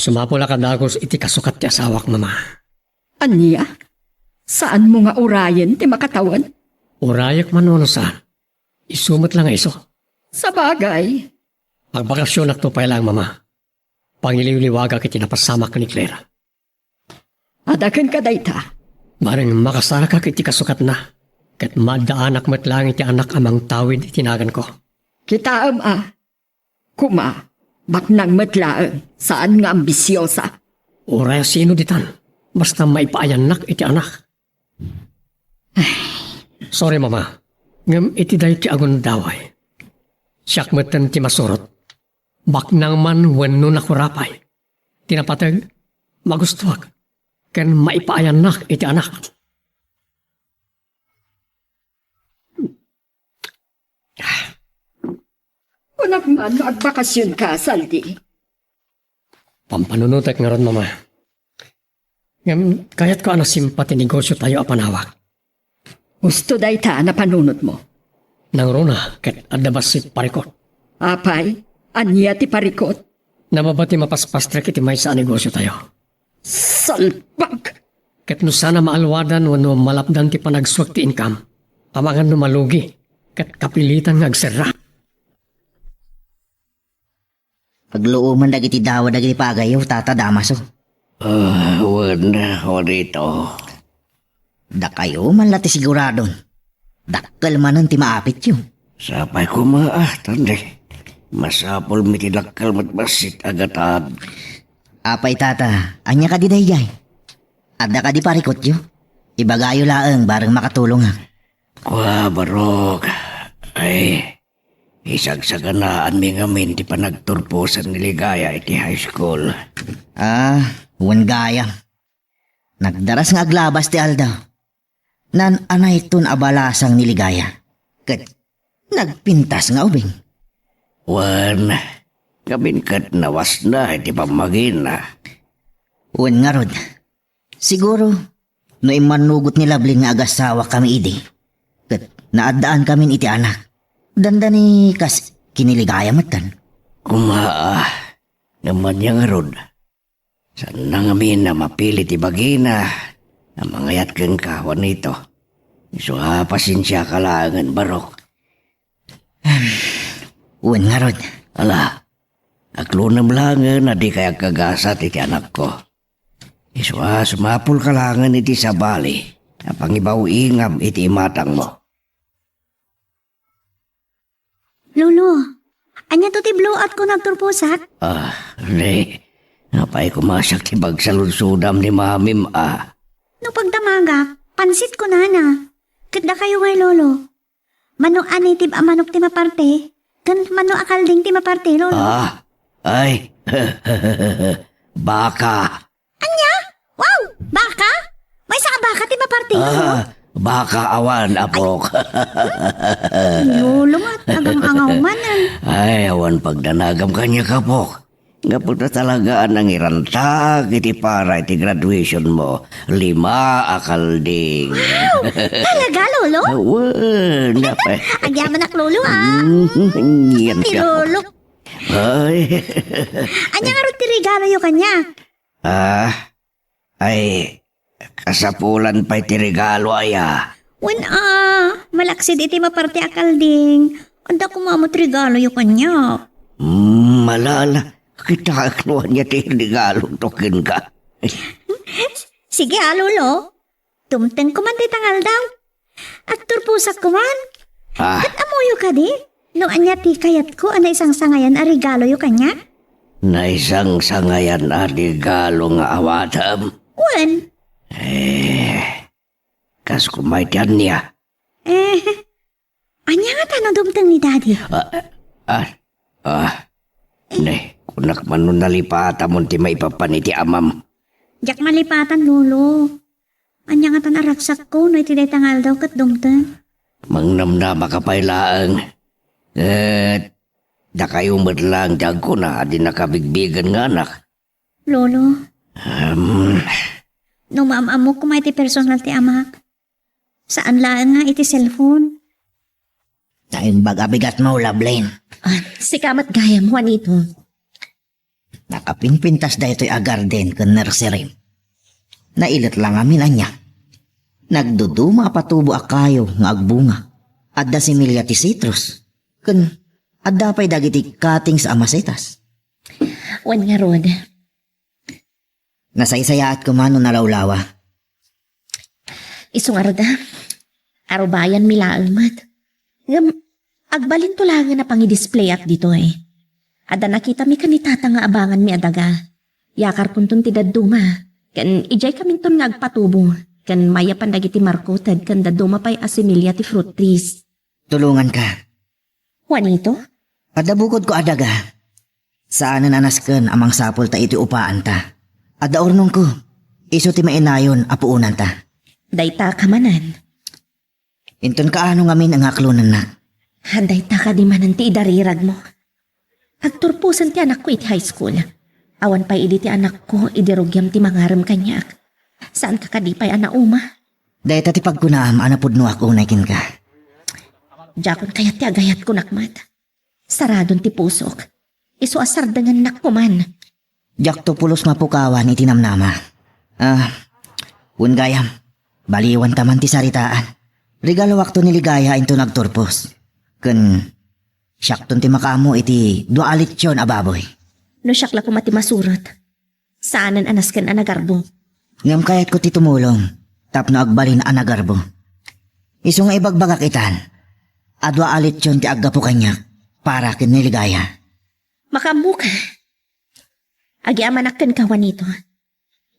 Sumapula ka dagos iti kasukat ti asawak, mama. Aniya? Saan mo nga urayan ti makatawan? Urayak man no saan. Isumot lang nga iso. Sa bagay. Pagbakasyon nagtupay lang, mama. Pangiliw-liwaga kiti napasamak ni Clara. Adakan ka dayta. Maring makasara ka kiti kasukat na. Kat madaanak mo't lang iti anak amang tawid itinagan ko. Kitaam Kuma, baknang matlaan, saan nga ambisyosa? Uraya sino ditan? Basta maipaayanak iti anak. Sorry, mama. Ngam iti dahi ti agon daway. Siyak matan ti masurot. Baknang man wenno nakurapay. Tinapatag, magustuwag. Ken maipaayanak iti anak. Unak man, agbakasyon ka, Saldi. Pampanunutek nga ron, mama. Ngam, kaya't ko simpati negosyo tayo apanawak. Gusto dayta na panunot mo. Nang runa, ket adabas si parikot. Apay, anya ti parikot. Nababati mapaspastrek iti may sa negosyo tayo. Salpag! Ket no sana maalwadan wano malapdan ti panagswag ti income. Amangan no malugi. Ket kapilitan nga agserra. Pagluuman dagiti dawa dagiti pagayo, tata damaso. Wala ako rito. Da kayo man lati siguradon. Dakkal man ang timaapit yun. Sapay ko tanda. Masapol mitilakkal matbasit agatad. Apay tata, anya ka di dayjay. Adda ka di parikot yun. Ibagayo laang barang makatulong ha. Kwa barok. Ay, isagsaganaan mi ngamin di pa nagturpusan ni Ligaya iti high school. Wan gaya. Nagdaras nga aglabas ti Alda. Nan anay tun abalasang niligaya. Kat nagpintas nga ubing. Wan, kabinkat nawas na iti pamagin na. Wan nga rod. Siguro, no imanugot ni Labling nga agasawa kami idi. Kat naadaan kami iti anak. Danda ni kas kiniligaya matan. Naman yang rod. Saan na ngamin na mapilit ibagina na mangayat kang kawan nito. So pasensya ka langan barok. Uwan nga rod. Ala, aklunam langan na di kaya kagasat iti anak ko. Iswa sumapul ka langan iti sabali na pangibaw ingam iti imatang mo. Lolo, anya to ti blowout ko nagturpusak? Re, napay kumasyak ti bagsaludsudam ni mamim No pagdamaga, pansit ko na. Kada kayo ngay lolo. Mano anitib a manok ti maparte, kan mano akalding ti maparte, lolo. Ay, baka. Anya? Wow, baka? May saka baka ti maparte, lolo. Baka awan, apok. Lolo nga, tagang angaw manan. Ay, awan pagdanagam kanya kapok. Nga po na talagaan ang irantag iti para iti graduation mo. 5 akalding. Talaga, lolo? Awan, napay. Agyaman ak lolo, Yan Ti ka. lolo. Ay. Anya nga rin ti regalo yo kanya. Ay, kasapulan pa iti regalo aya. Wen malaksid iti maparte akalding. Anda kumamot regalo yo kanya. Malala. Kita akluan niya ti regalo token ka. Sige lolo. Tumteng ko man ti tangal daw. At turpusak ko man. At amuyo ka di? No anya ti kayat ko ana isang sangayan a regalo yo kanya? Na isang sangayan a regalo nga awatam. Wen? Kas kumaitian niya. Anya nga tanong dumteng ni daddy? Kunak man nun nalipata mo ti maipapaniti amam. Jak malipatan lolo. Anya nga tan araksak ko no iti day tangal daw kat dumteng. Mangnamnama ka pailaang. Da kayong madlang jag ko na di nakabigbigan nga anak. Lolo. No maamamo ko may iti personal ti amak. Saan lang nga iti cellphone? Tayon bagabigat mo, Labling. Sikamat gayam, Juanito. Nakapinpintas da ito'y agarden kan nursery. Nailit lang amin anya. Nagduduma patubo akayo nga agbunga. Adda similya ti citrus. Kan adda pa'y dagiti cutting sa amasetas. Wan nga Rod. Nasaysayaat ko man no nalawlawa. Isong arda. Arubayan milaalmat. Ngam, agbalin to lang na pangi-display at dito eh. Ada nakita mi kanitata nga abangan mi adaga. Yakar puntun ti daduma. Kan ijay kaminton nga agpatubo. Kan maya pandagiti markotad kan daduma pa'y asimilya ti fruit trees. Tulungan ka. Juanito? Adda bukod ko adaga. Saan nanasken amang sapol ta iti upaan ta. Adda ornong ko. Iso ti mainayon apuunan ta. Dayta kamanan. Inton kaano ngamin ang aklunan na. Dayta ka di manan ti idarirag mo. Agturpusan ti anak ko iti high school. Awan pa'y idi ti anak ko idirugyam ti mangaram kanyak. Saan ka kadipay anauma? Dahil ti pagkunaam anapudno ako naikin ka. Jakon kayat ti agayat ko nakmat. Saradon ti pusok. Isu asardangan nakpuman. Jak to pulos mapukawan iti namnama. Gayam. Baliwan taman ti saritaan. Regalo wakto ni ligaya into nagturpos. Kun syakton ti makamo iti dualityon ababoy. No syakla ko mati masurat. Saanan anas kan anagarbo. Ngam kayat ko ti tumulong. Tapno agbalin anagarbo. Iso nga ibagbagak itan. Dualityon ti aggapo kanyak. Para kin ni ligaya. Makamuka. Agiamanak kan kawan ito.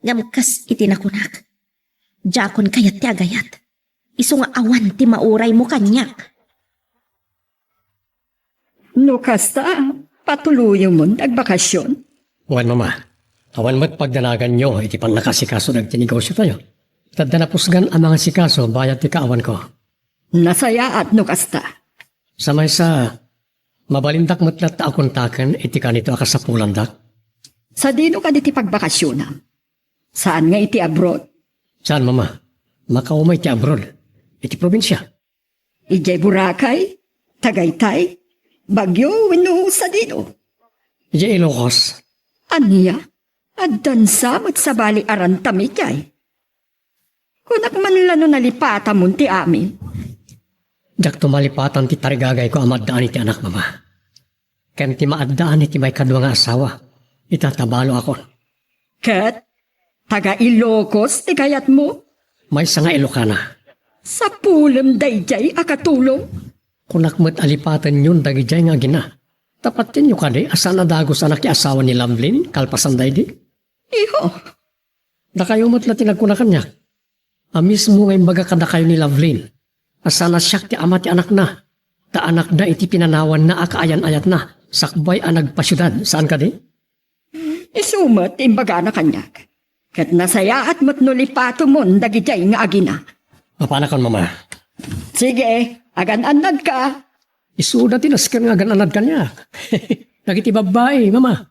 Ngam kas itinakunak. Jakon kayat ti agayat. Iso nga awan ti mauray mo kanyak. No kasta, patuluyo mo nagbakasyon. Wan mama, awan mo't pagdanagan nyo, iti pang nakasikaso nagtinegosyo tayo. Tadda napusgan ang mga sikaso, bayad ti kaawan ko. Nasaya at no kasta. Samay sa mabalindak mo't na taakuntakan, iti kanito akasapulandak. Sa dino ka diti pagbakasyon na? Saan nga iti abroad? Saan mama? Makaumay ti abroad, iti probinsya. Ijay Boracay, Tagaytay, Bagyo, wenno sa dino. Iti Ilocos, Aniya, at dansamot sa bali arantami jay. Kunak man lano nalipata mo ti amin. jak tumalipatan ti tarigagay ko amadaan iti anak mama. Ken ti maadaan iti may kadwa nga asawa, itatabalo ako. Kat, taga Ilocos ti kayat mo. May nga Ilocana. Sa pulam dayjay akatulong. Kunak mo't alipatan yun dagijay nga gina. Tapatin nyo kadi, asan na dagos anak ti asawa ni Lamblin, kalpasan day di. Iho, Da kayo mo't latin nagkunakan niya. Mismo ngay baga kada kayo ni Lavlin. Asana siya ti ama ti anak na. Ta anak da iti pinanawan na akaayan-ayat na. Sakbay ang nagpasyudad. Saan ka di? isumat imbaga na kanyak. Kat nasaya at mo't nulipato mo dagijay nga agina. Mapanakan mama. Sige, agan-anad ka. Isuda tinaskan nga gananad ka niya. Nagiti babae, mama.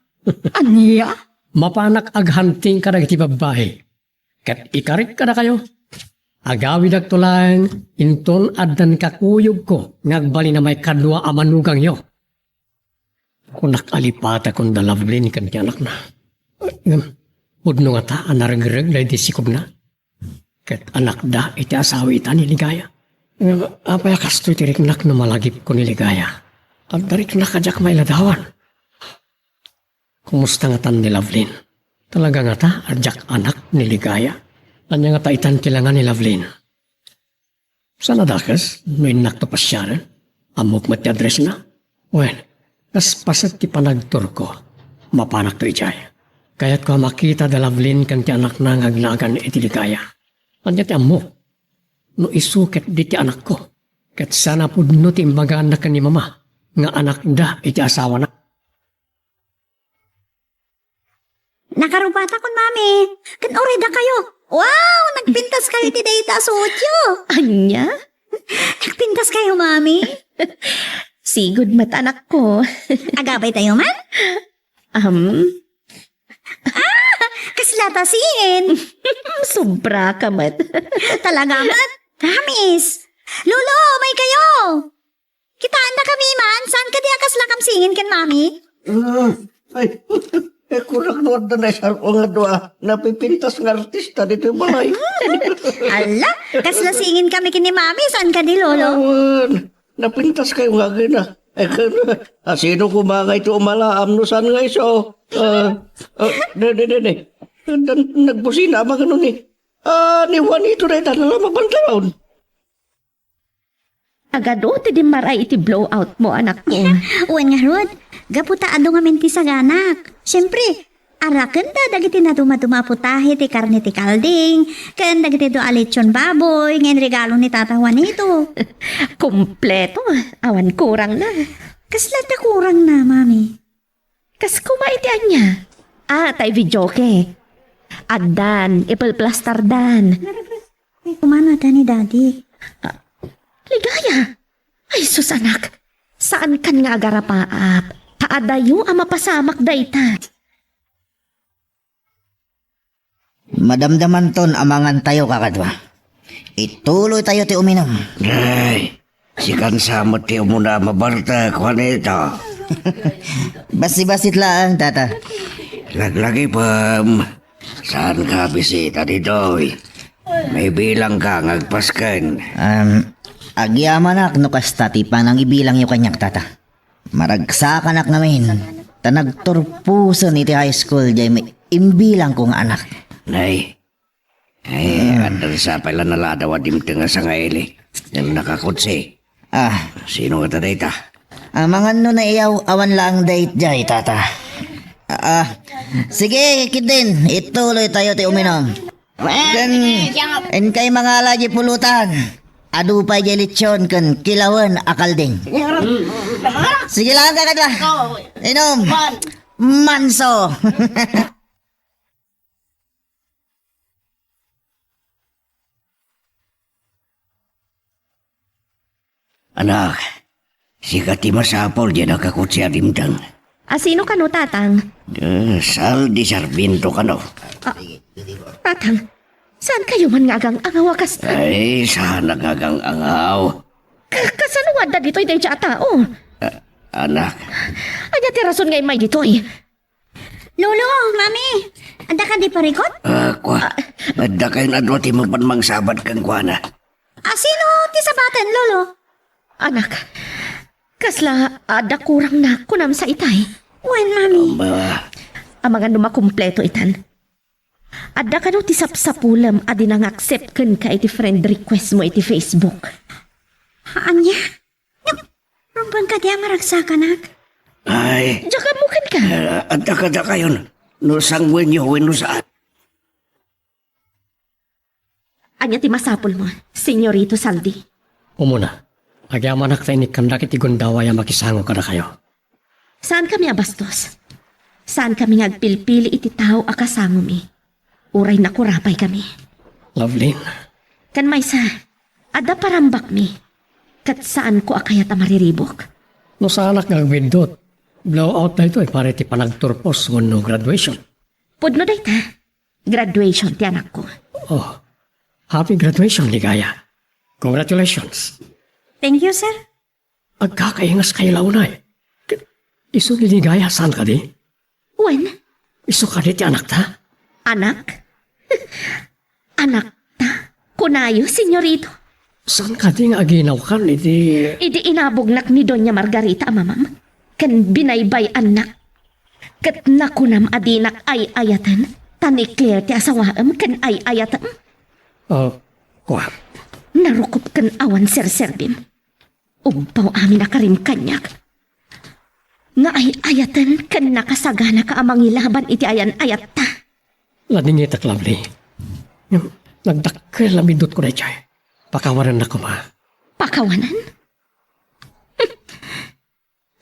Aniya? Mapanak aghunting ka nagiti babae. Kat ikarit ka na kayo. Agawid agtulang, inton adan kakuyog ko, ngagbali na may kadwa amanugang yo. Kunak alipata kung dalavlin kan ti anak na. Udno nga ta, anarag-rag na iti sikob na. Kat anak da, iti asawi ita niligaya. Apaya kasto iti riknak na malagip ko niligaya. At dariknak kajak may ladawan. Kumusta nga tan ni Lavlin? Talaga nga ta, adjak anak niligaya. Anya nga ta itan kilangan ni Lavlin. Sana dakas, no inak to pasyaran. Amok mat ti address na. Well, paset ti panagtur ko. Mapanak to ijay. Kaya't ko makita da Lavlin kan ti anak na ngaglagan iti ligaya. Anya ti amok. No isuket di ti anak ko. Kat sana pudno ti imbaga anak ni mama. Nga anak da iti asawa na. Nakarubata kon mami. Kan oray da kayo. Wow! Nagpintas kayo ti dayta sotyo. Anya? Nagpintas kayo, mami? Sigud mat anak ko. Agabay tayo man? Kaslatasin. Sobra ka mat. Talaga mat? Promise. Lolo, may kayo. Kitaan na kami man. Saan ka di akas lakam singin ken mami? Ay, Kurang nuwad na sarko nga doa. Napipintas ng artista dito yung balay. Ala, kasla singin kami kini mami, saan ka ni Lolo? Awan, napintas kayo nga gina. Sino kumangay ito umalaam no saan nga iso? Nagbusina ba ganun eh? Ni Juanito na itan na magbantlaon. Agado ti di maray iti blowout mo, anak ko. Uwan nga Rod, gaputa ado nga menti sa ganak. Siyempre, arakan da dagiti na dumadumaputahe ti karne ti kalding, kan dagiti do alechon baboy, ngayon regalo ni Tata Juanito. Kompleto, awan kurang na. Kasla ta kurang na, mami. Kas kumaitian niya. Tay videoke. Addan, ipalplastar dan. Kumano ta ni Daddy? Ligaya. Ay, sus anak. Saan kan nga agarapaap? Taadayo ang mapasamak dayta. Madamdaman ton amangan tayo kakadwa. Ituloy tayo ti uminom. Ay, si kansamot tiyo muna mabarta ko nito. Basi-basit lang, tata. Laglagi pam. Saan ka bisita dito? May bilang ka ngagpaskan. Agyamanak no kastati pa nang ibilang yung kanyang tata. Maragsakan namin. Tanagturpuso ni ti high school jay may imbilang kong anak. Nay, andar sa pala naladawa dimteng nga sa ngaili. Yung nakakutsi. Sino ka data? Mga no na iyaw awan lang date jay tata. Sige kidin, ituloy tayo ti uminom. En kay mga lagi pulutan. Adu pa jay lechon kan kilawan akalding. Sige lang kakadwa. Inom. Manso. Anak, si Kati masapol dyan nakakutsi adimtang. Sino ka no, tatang? Sal di Sarvinto ka no. Tatang, saan kayo man nga agang angawakas? Ay, saan nagagang angaw? Kasanuwad na dito'y day siya tao. Anak, Anya ti rason ngay may dito'y. Lolo, mami, anda ka di parikot? adda kayo na doon ti magpanmang sabat kang kuana. Sino ti sabaten, Lolo? Anak, kasla ada kurang na kunam sa itay. Uwan, mami. Ang mga numakumpleto itan. Ada ka no ti sapsapulam adi nang accept kan ka iti friend request mo iti Facebook. Anya? Rumpang ka di maragsakan, Ay, Diyan mo kan ka. adda kayon. No sangwen nyo, no saan. Anya ti masapul mo, Senyorito Saldi. Umuna, agyamanak tayo ni kandak iti gundaway ang makisango ka na kayo. Saan kami abastos? Saan kami ngagpilpili iti tao akasango mi? Uray na kurapay kami. Lovelyn, Kan may sa, ada parambak mi. Kat saan ko akayat mariribok? no sa anak nga windot, blowout na ito para iti panagturpos no graduation. Pudno day ta. Graduation ti anak ko. Oh, happy graduation, Ligaya. Congratulations. Thank you, sir. Agkakaingas kayo launay. Iso ni Ligaya, saan ka di? When? Iso ka di ti anak ta? Anak? Anak ta? Kunayo, senyorito. Saan ka di nga aginaw ka iti... Idi inabugnak ni Doña Margarita, mamam. Kan binaybay anak. Kat nakunam adinak ay ayatan. Tani Claire ti asawaam kan ay ayatan. Kuha. Narukop kan awan serserbim. Umpaw amin akarim kanyak. Nga ay ayatan kan nakasagana ka amang ilaban iti ayan ayat ta. Lading itak, Lovely. Yung nagdakkel na bindot ko na chay. Pakawaran na ko ma. Pakawanan?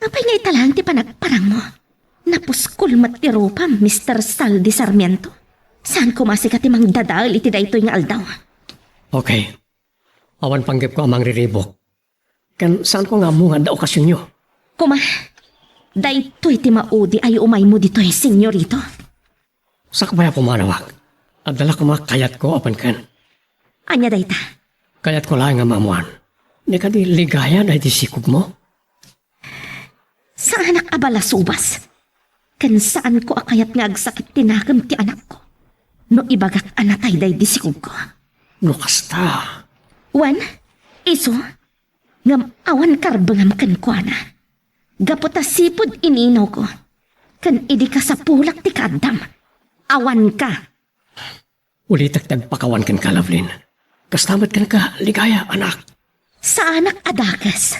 Apay nga italang ti panagparang mo. Napuskul matirupam, Mr. Saldi Sarmiento. Saan ko masikat imang dadal iti daytoy nga aldaw? Okay. Awan panggip ko amang riribok. Kan saan ko nga mo nga da okasyon nyo? Kuma, daytoy ti maudi ay umay mo ditoy, senyorito. Sakbaya pumanawag. At dala ko kayat ko apan kan. Anya dayta, Kayat ko lang nga mamuan. Di ka di ligaya na iti sikog mo? sa anak abala subas. Kan saan ko akayat nga agsakit tinakam ti anak ko. No ibagak anatay day disikog ko. No kasta. Wan, iso, ngam awan karbangam kan ko na. Gaputa sipod ininaw ko. Kan idi ka sa pulak ti kadam. Awan ka. Ulitak tagpakawan kan ka, Lovelyn. Kastamat kan ka, ligaya, anak. Sa anak adakas,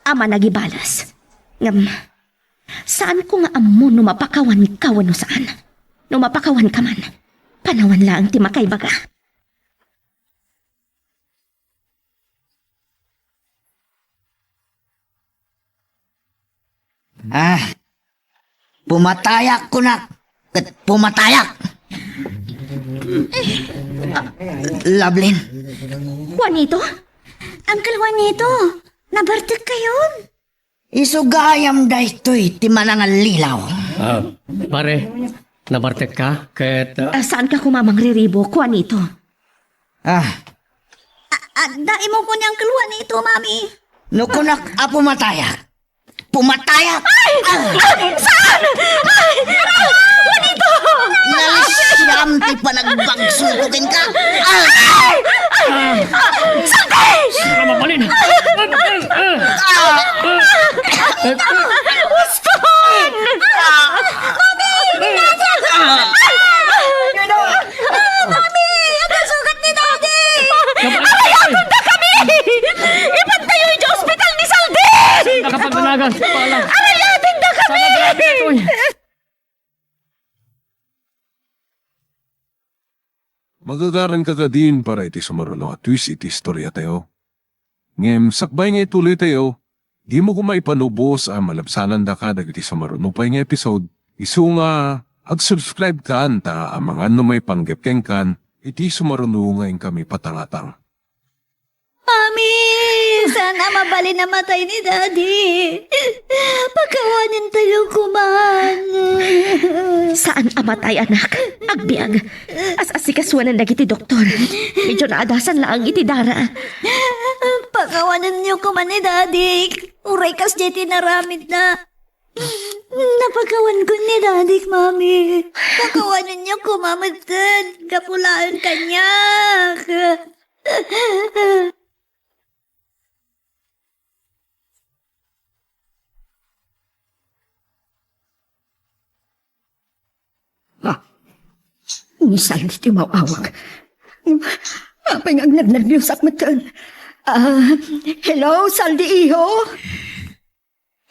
ama nagibalas. Ngam, saan ko nga amo no mapakawan ka wano saan? No mapakawan ka man, panawan lang ti makay baga. Pumatayak ko na. Kat pumatayak. Lovelyn, Juanito? Uncle Juanito, nabartig kayon. isugayam da ito'y ti manangal lilaw. Pare, nabartek ka, kat... Saan ka kumamang riribo, Juanito? Dai mo ko ni Uncle Juanito, Mami. Nukunak a pumatayak. Pumatayak! Saan? Juanito! Nalisyam ti panagbagsukukin ka. Mamalin! Sugat ni Daddy! Ipantayo yung hospital ni Saldi! Nakapagdanagan sa pala. Arayatin na kami! Sana grabe ito eh. Magagaran ka ka din para iti sumarulo at twist iti istorya tayo. Ngem, sakbay nga ituloy tayo, di mo ko maipanubos ang malabsanan da ka dagiti sumarulo pa nga episode. Isu nga, ag-subscribe ka anta ang mga may panggepkeng kan, iti sumarulo nga kami patangatang. Mami, sana mabali na matay ni Daddy. Pagkawanin tayo kuman. Saan amatay, anak? Agbiag. As-asikaswan ang nagiti doktor. Medyo naadasan lang iti dara. Pagkawanin niyo kuman ni Daddy. Uray kas jeti naramid na. Napagawan ko ni Daddy, Mami. Pagkawanin niyo kumamagdan. Kapulaan kanya. Ni Saldi ti mawawag. Apay nga nagnervyos ak matan. Hello, Saldi iho?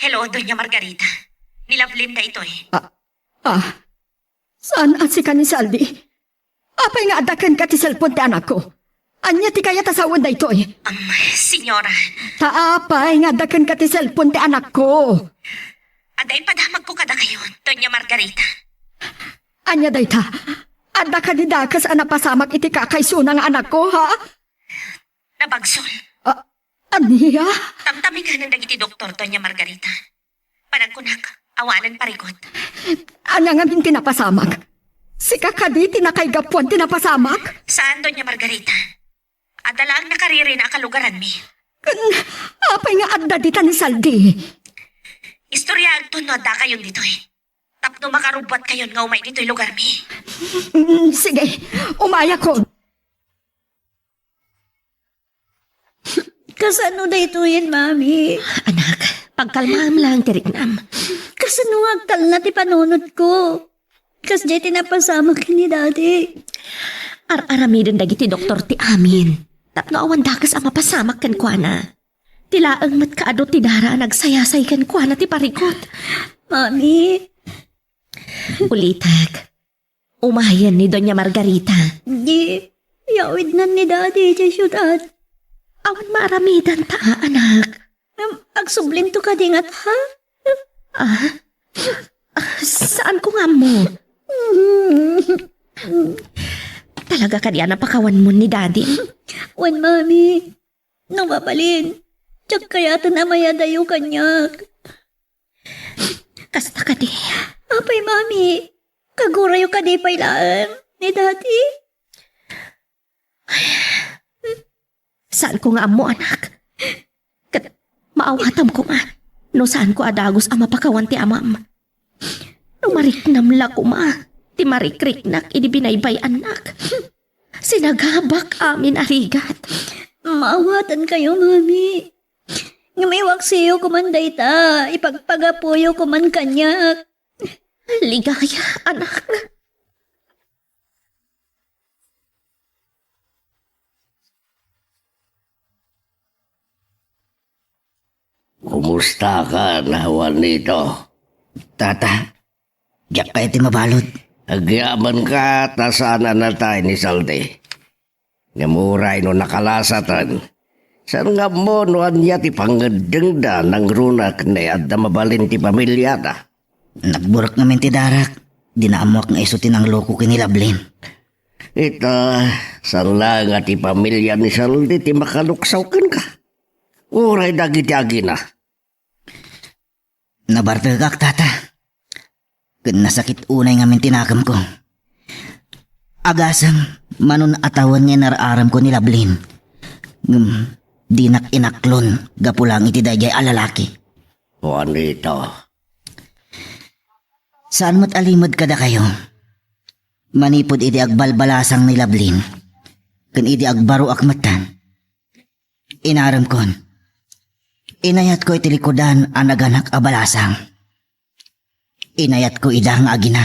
Hello, Doña Margarita. Nilavlin na ito eh. Saan si ka ni Saldi? Apay nga adakan ka ti cellphone ti anak ko. Anya ti kaya tasawan na ito eh. Senyora, Taapay nga adakan ka ti cellphone ti anak ko. aday padamag ko kada kayo, Doña Margarita. Anya day ta? Ada ka ni dakas anapasamak iti kakayso ng anak ko, ha? Nabagsol. Aniya? Tamtami ka ng dagiti doktor, Doña Margarita. Panagkunak, awanan parigot. Anya nga min tinapasamak? Si kakadi tinakaygapuan tinapasamak? Saan, Doña Margarita? Adalang nakariri na akalugaran mi. Apay nga adda dita ni Saldi. Istorya ang tunod da kayon dito eh. Tapno makarubot kayon nga umay dito'y lugar mi. Sige, umaya ko. Kasano na ito yan, Mami? Anak, pagkalmaham lang tiriknam. Kasano agtal na ti panunod ko? Kas jeti napasama ka ni Daddy. Ar-aramidon dagiti doktor ti amin. Tapno awan dakas ang mapasamak kan kuana. Tilaang mat kaadot ti dara nagsayasay kan kuana ti parikot. Mami, Ulitag, umayan ni Doña Margarita. di, yawid na ni Daddy sa syudad. Awan maaramidan ta, anak. Agsublim to ka dingat, ha? Saan ko nga mo? Talaga ka diyan napakawan mo ni Daddy? Wan, Mami. Nang mapalin. Tsak kaya tanamaya dayo kanyak. Kasta ka di. Apay, Mami. Kagurayo ka di pailaan ni Daddy. Saan ko nga mo, anak? Maawatam ko nga. No saan ko adagos ang mapakawan ti amam. Numariknamla ko ma. Ti marikriknak idi binaybay anak. Sinagabak amin arigat. Maawatan kayo, mami. Ngamiwak siyo kumanday ta. Ipagpagapuyo kuman kanyak. Ligaya, anak. Kumusta ka na Juanito? Tata, diyak ka iti mabalod. Agyaman ka, tasana na tayo ni Salde. Ngamuray no nakalasatan. Saan nga mo no anya ti pangadeng da ng runak na adda mabalin ti pamilya da? Nagburak namin ti darak. Dinaamuak nga iso tinang loko kinilablin. Ita, saan lang nga ti pamilya ni Salde ti makaluksaw ka. Uray dagi-dagi na. Nabartagak, tata. Kun nasakit unay ngamin tinakam ko. Agasang manon atawan nga nararam ko nilablin. Dinak inaklon, gapulang iti dayjay alalaki. Juanito, Saan mo't alimod kada kayo? Manipod iti agbalbalasang nilablin. Kun iti agbaro akmatan. Inaram kon. Inayat ko iti likodan ang naganak abalasang. Inayat ko idang agina.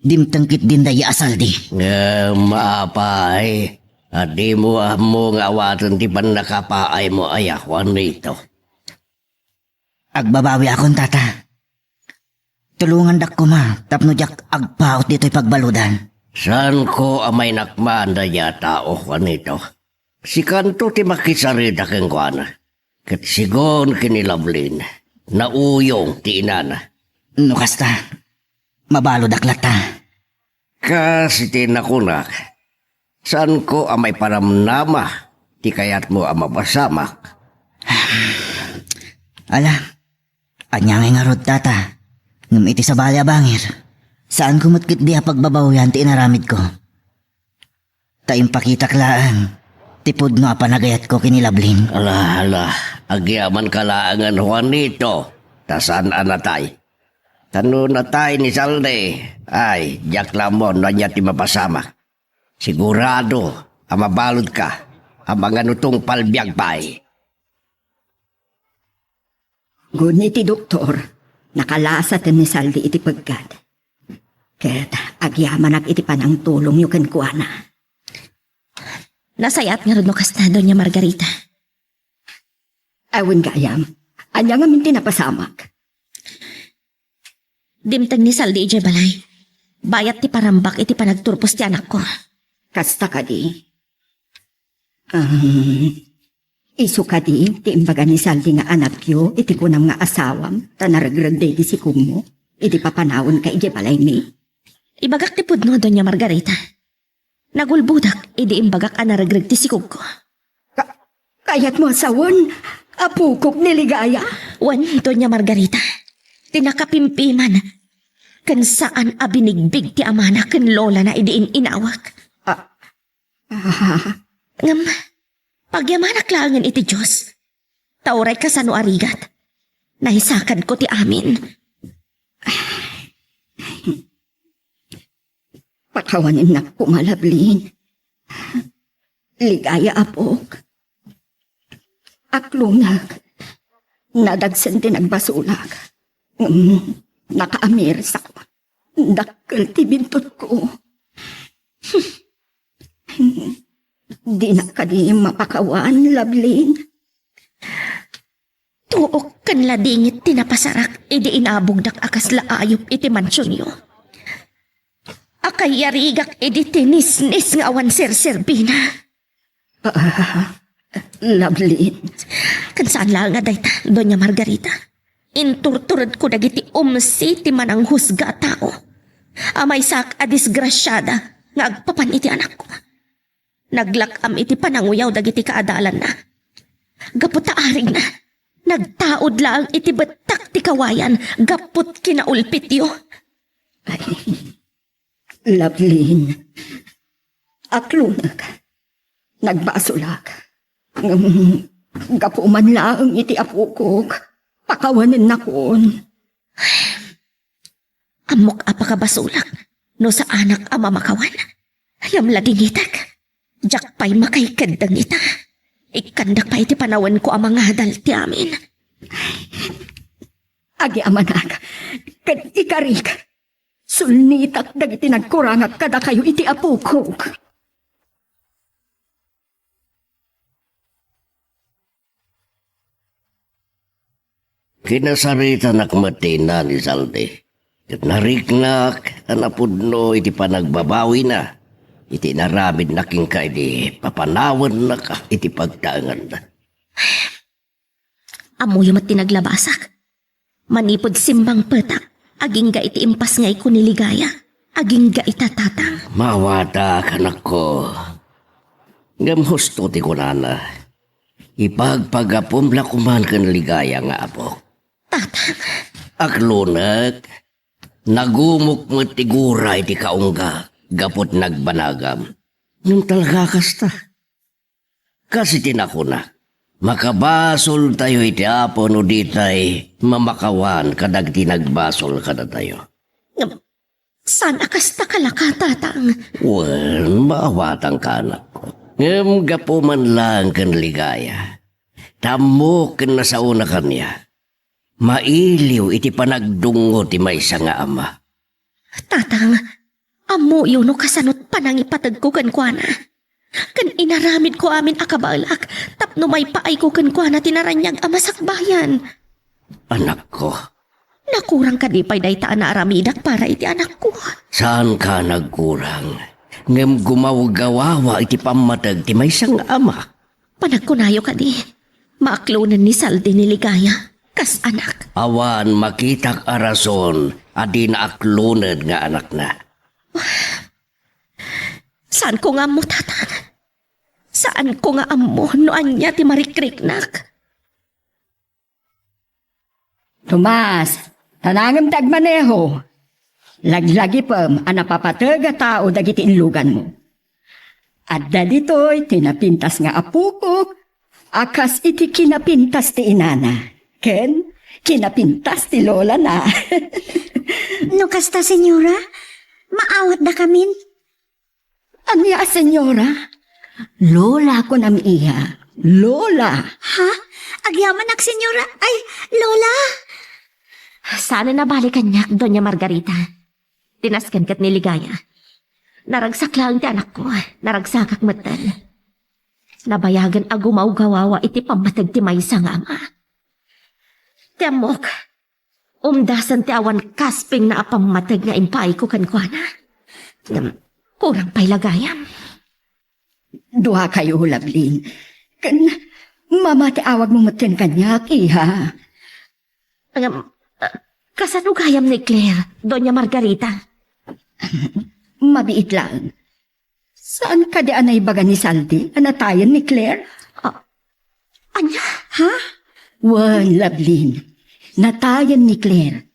Dimtangkit din dayi asaldi. nga maapay. At di mo mo nga awatan ti panakapaay mo ay Juanito. Agbabawi akon, tata. Tulungan dak ko ma, tapno jak agpaot dito'y pagbaludan. Saan ko amay nakmaan da yata o Juanito? Si kanto ti makisarida keng kuana. Kat sigon kinilablin. Nauyong ti inana. No kasta, mabalo daklata. Kasi tinakunak. Saan ko amay paramnama? Ti kayat mo amabasamak. Ala, anyangay nga rod, tata. Ngam iti sa bali abangir. Saan kumutkit di pagbabawian ti inaramid ko? Taim pakitaklaan. Tipod no apanagayat ko kinilablin. Ala, agyaman kalaangan Juanito. Tasan anatay. Tano natay ni Salde. Ay, jak lamon na niya ti mapasamak. Sigurado, amabalod ka. Ang mga nutong palbiag pa'y. Gunit ti doktor, nakalasat ni Saldi iti pagkad. Ket agyamanak iti panang tulong yu ken kuana. Nasayat nga rin no kasta Doña Margarita. Awin gayam, anya nga minti napasamak. Dimtag ni Saldi ije balay. Bayat ti parambak iti panagturpos ti anak ko. Kasta ka di. Isu ka di, ti imbaga ni Saldi nga anak yu, iti kunam nga asawam, tanaragrag di si kumo, iti papanawon ka ije balay ni. Ibagak ti pudno Doña Margarita. Nagulbudak, idi imbagak anaragrag ti sikog ko. Kayat mo asawon, apukok ni ligaya. Wan, Doña Margarita. Tinakapimpiman. Kan saan abinigbig ti amana kan lola na idiin inawak. Ngam, pagyamanak langan iti Diyos. Tauray ka sa no arigat. Nahisakan ko ti amin. Pakawanin na kumalablin. Ligaya apok. Aklunag. Nadagsan din nagbasulak. Nakaamir sa dakkel ti bintot ko. Di na ka di mapakawan, lablin. Tuok kan ladingit tinapasarak, idi inabugdak akas laayop iti mansyon yo. Akay yarigak idi tinisnis nga awan serserbina. Lablin. Kan saan lang nga dayta, Doña Margarita? Inturturad ko dagiti umsi ti manang husga a tao. Amay sak a disgrasyada nga agpapan iti anak ko. Naglakam iti pananguyaw dagiti kaadalan na. Gapot taaring na. Nagtaod lang iti batak ti kawayan. Gapot kinaulpit yo. Lablin. Aklunag. Nagbasulak. Gapuman lang iti apukok. Pakawanin na kon. Amok apakabasulak, no sa anak ama makawan. Ayam lagi ngitak. Jak pa'y makaikandang ita. Ikandak pa iti panawan ko ang mga hadal ti amin. Agi amanak, kad ikarik. Sulnitak dagiti nagkurangak kada kayo iti apukok. Kinasarita nakmatina ni Salde. Kat nariknak, anapudno iti panagbabawi na. Iti naramid na king ka iti papanawan na ka iti pagtaangan na. Amoy mat tinaglabasak. Manipod simbang petak. Aging ga iti impas ngay ko niligaya. Aging ga itatatang. Mawata kanak ko. Ngam husto ti kunana. Ipagpagapumla kuman kan ligaya nga apo. Tatang. Aklunag, nagumok mo tiguray ti kaungga, gapot nagbanagam. Nung talaga kasta. Kasi tinakuna, makabasol tayo iti apo no ditay mamakawan kadag tinagbasol kada tayo. Sana kasta kalaka, tatang. Well, maawatang ka anak ko. Ngam gapo man lang kan ligaya. Tamok na sa una kanya. Mailiw iti panagdungo ti maysa nga ama. Tatang, amo yun no kasanot panangipatag ko kan kuana. Kan inaramid ko amin akabalak, tapno may paay ko kan kuana tinaranyag ama sakbayan. Anak ko, Nakurang ka di pa'y daytaan na aramidak para iti anak ko. saan ka nagkurang? Ngam gumawagawawa iti pamatag ti maysa nga ama. Panagkunayo ka di, maaklonan ni Saldi ni Ligaya, kas anak. Awan makitak arason adi na aklunad nga anak na. Saan ko nga mo, tatang? Saan ko nga amo no anya ti marikriknak? Tomas, tanangam tagmaneho. Laglagi pam, anapapatag a tao dagiti inlugan mo. At dito'y tinapintas nga apukok, akas iti kinapintas ti inana. Ken, kinapintas ti lola na. No kasta, senyora? Maawat da kamin. Anya, senyora? Lola ko nam iya. Lola. Ha? Agyaman ak, senyora? Ay, lola! Sana nabalikan niya, Doña Margarita. Tinaskan kat ni Ligaya. Naragsak lang ti anak ko, naragsak ak matan. Nabayagan agumaw gawawa iti pamatag ti maysa nga ama. Tiamok, umdasan ti awan kasping na apamatag nga impay ko kankwana. Kurang pa'y lagayam. Duha kayo, Lablin. Kan, mamati awag mo matin kanyak, iha. Kasanugayam ni Claire, Doña Margarita. Mabiit lang. Saan ka di anay baga ni Saldi? Anatayan ni Claire? Anya? Ha? Wan, Lablin. Natayan ni Claire.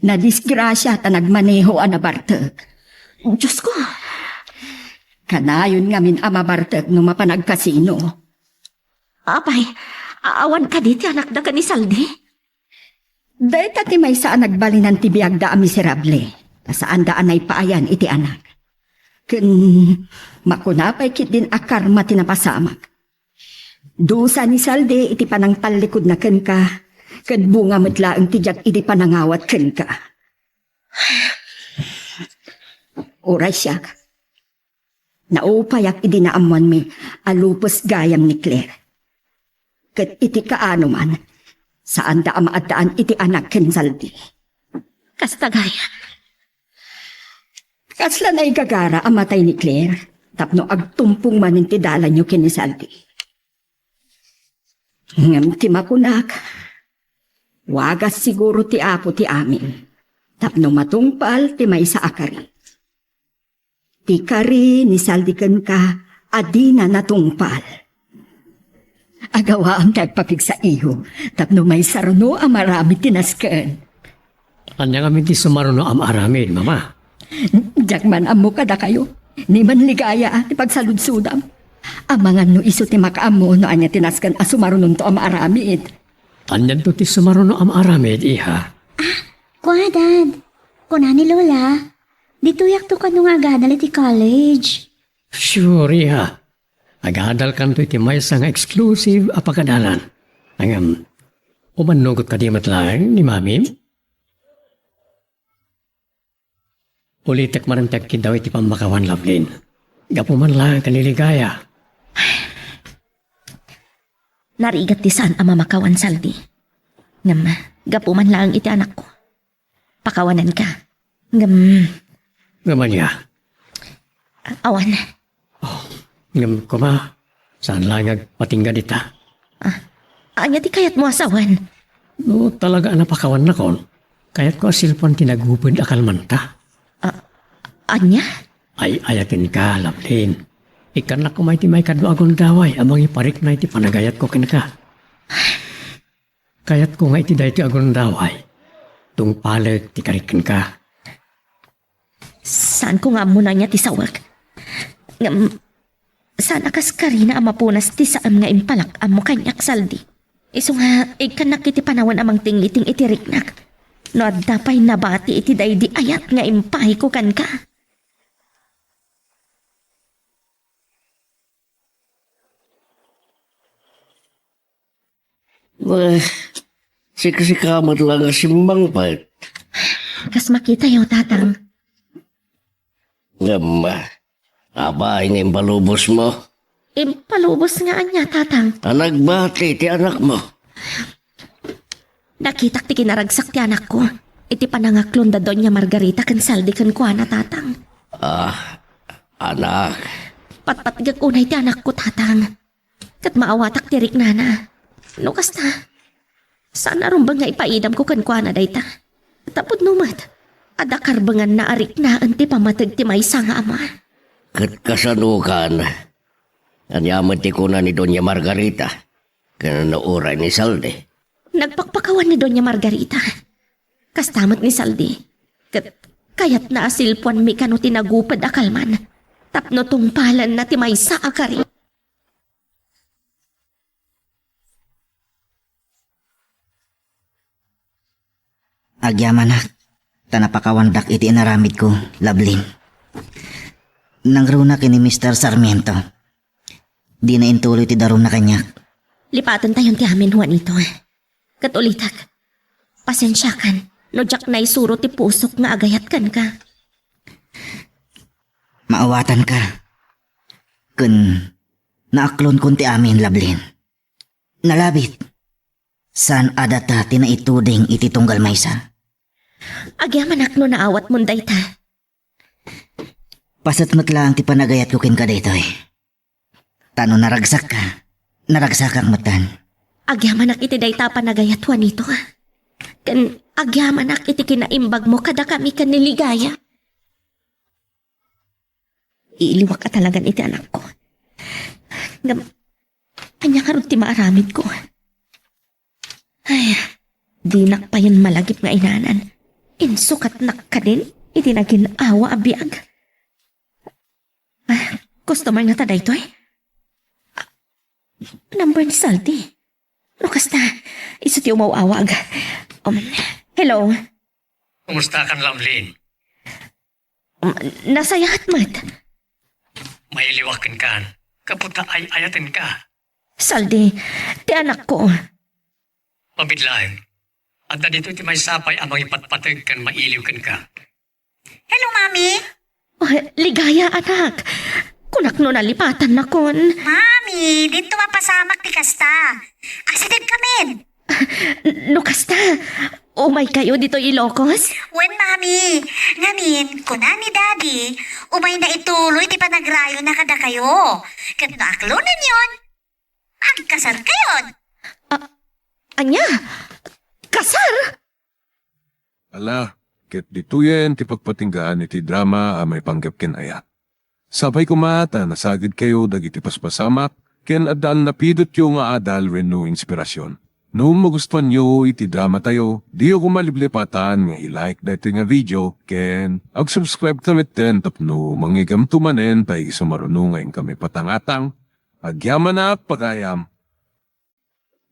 Nadisgrasya ta nagmaneho anabartag. Diyos ko. Kanayon ngamin amabartag no mapanagkasino. Apay, aawan ka di ti anak da ka ni Saldi? Dahil tati may saan nagbalinan ti biyag da miserable. Saan daan ay paayan iti anak. Kun makunapay kit din akar matinapasamak. Dusa ni Salde iti panang talikod na ken ka. Kad bunga matlaang tijak iti panangawat ken ka. Oray siya. Naupayak iti naamuan mi alupos gayam ni Claire. Kat iti kaano man. Saan da amaadaan iti anak ken Saldi. Kastagaya. Kasla na igagara amatay ni Claire. Tapno agtumpong manin ti dala nyo ken ni Saldi. Ngam ti makunak. Wagas siguro ti apo ti amin. Tapno matungpal ti may sa akari. Ti kari ni Saldi ken ka adina natungpal. Agawa ang nagpapig sa iyo. Tapno may sarno ang marami tinasken. Anya kami ti sumaruno am aramid, mama. Diyak man amo kada kayo. Ni man ligaya ti pagsaludsudam. Amangan no iso ti makaamo no anya tinasken asumarunon to ang maramid. Anyan to ti sumaruno am aramid, iha. Kwa, Dad. Kuna ni Lola, dituyak to ka nung agadal iti college. Sure, iha. Agadal kan to iti may nga exclusive apagadalan. Ang umanugot ka di matlang ni Mami. Ulitek marantek daw iti pamakawan Lablin. Gapuman lang kaniligaya. Narigat ti saan ang mamakawan saldi. Ngam, gapuman lang iti anak ko. Pakawanan ka. Ngam, Ngaman niya. awan. Ngam kuma. Saan lang patingga dita. Anya ti kayat mo asawan. No, talaga napakawan na kon. Kaya't ko asilpon tinagupod akal manta. Anya? Ay ayatin ka, Lablin. Ikan na kumay ti may kadwagon daway, amang iparik na iti panagayat ko kinaka. Kayat ko nga iti dahi ti agon daway. Tung palag ti karikin ka. Saan ko nga muna niya ti sawag? Ngam, saan akas karina ang mapunas ti saam nga impalak ang mo kanyak saldi? Iso nga, ikan nakiti panawan amang tingliting iti riknak. No adapay nabati iti day di ayat nga impahi ko kan ka. Siksikamat lang nga simbang pa. Kas makita yaw tatang. Ngam, abay nga impalubos mo. Impalubos nga anya tatang. Anak bati ti anak mo. Nakitak ti kinaragsak ti anak ko. Iti panangaklon da Doña Margarita kan saldi kan kuana tatang. Anak. Patpatigag unay ti anak ko tatang. Kat maawatak ti riknana. Nukas na. Saan arumbang nga ipaidam ko kan kuana dayta. Tapod numat. Adakar bangan na arik na anti pamatag ti maysa nga ama. Kat kasanukan. Anyaman ti kuna ni Doña Margarita. Kananauray ni Salde. Nagpakpakawan ni Doña Margarita. Kastamat ni Saldi. Kayat na asilpuan mi kano tinagupad akalman. Tapno tungpalan na ti maysa akari. Agyamanak, tanapakawandak iti inaramid ko, Lablin. Nangruna kini Mr. Sarmiento. Di na intuloy ti darum na kanyak. Lipatan tayon ti amin Juanito. Katulitak, pasensyakan, no jak na isuro ti pusok nga agayat kan ka. Maawatan ka. Kun naaklon kun ti amin, Lablin. Nalabit. San adata tinaituding iti tunggal maysa. Agyamanak no naawat mon dayta. Pasatmat lang ti panagayat ko kin ka daytoy. Tano naragsak ka. Naragsak ang matan. Agyamanak iti dayta panagayat Juanito. Kan agyamanak iti kinaimbag mo kada kami kan niligaya. Iiliwak ka talagan iti anak ko. Ngam, anya karot ti maaramid ko. Ay, di nakpayan malagip nga inanan. Insukat nak ka din, iti naginawa abiyag. Customer nga taday to eh. Number ni Saldi. Lukas na, iso ti umawawag. Hello? Kumusta kan, Lablin? Nasayahat mat. Mailiwakin kan. Kaputa ay ayatin ka. Saldi, ti anak ko. Pabidlahin. At na dito iti may sapay amang ipatpatag kan mailiw kan ka. Hello, Mami. Oh, ligaya anak. Kunak no nalipatan na kon. Mami, dito mapasamak ti kasta. Asideg kamin. Lukas na. Umay kayo dito Ilocos? Wen, Mami. Ngamin, kuna ni Daddy, umay na ituloy ti panagrayo na kada kayo. Kat no aklunan yon. Agkasar kayon. Anya? Kasar? Ala, ket dituyen ti pagpatinggaan iti drama a may panggap ken ayat. Sabay kumata nasagid kayo dagiti paspasamak ken addaan napidot yo nga adal renno inspirasyon. No magustuhan nyo iti drama tayo, di ako maliblipatan nga i-like dati nga video ken ag-subscribe tamit ten tapno mangigam tumanen pay sumarunungayin kami patangatang agyaman na pagayam.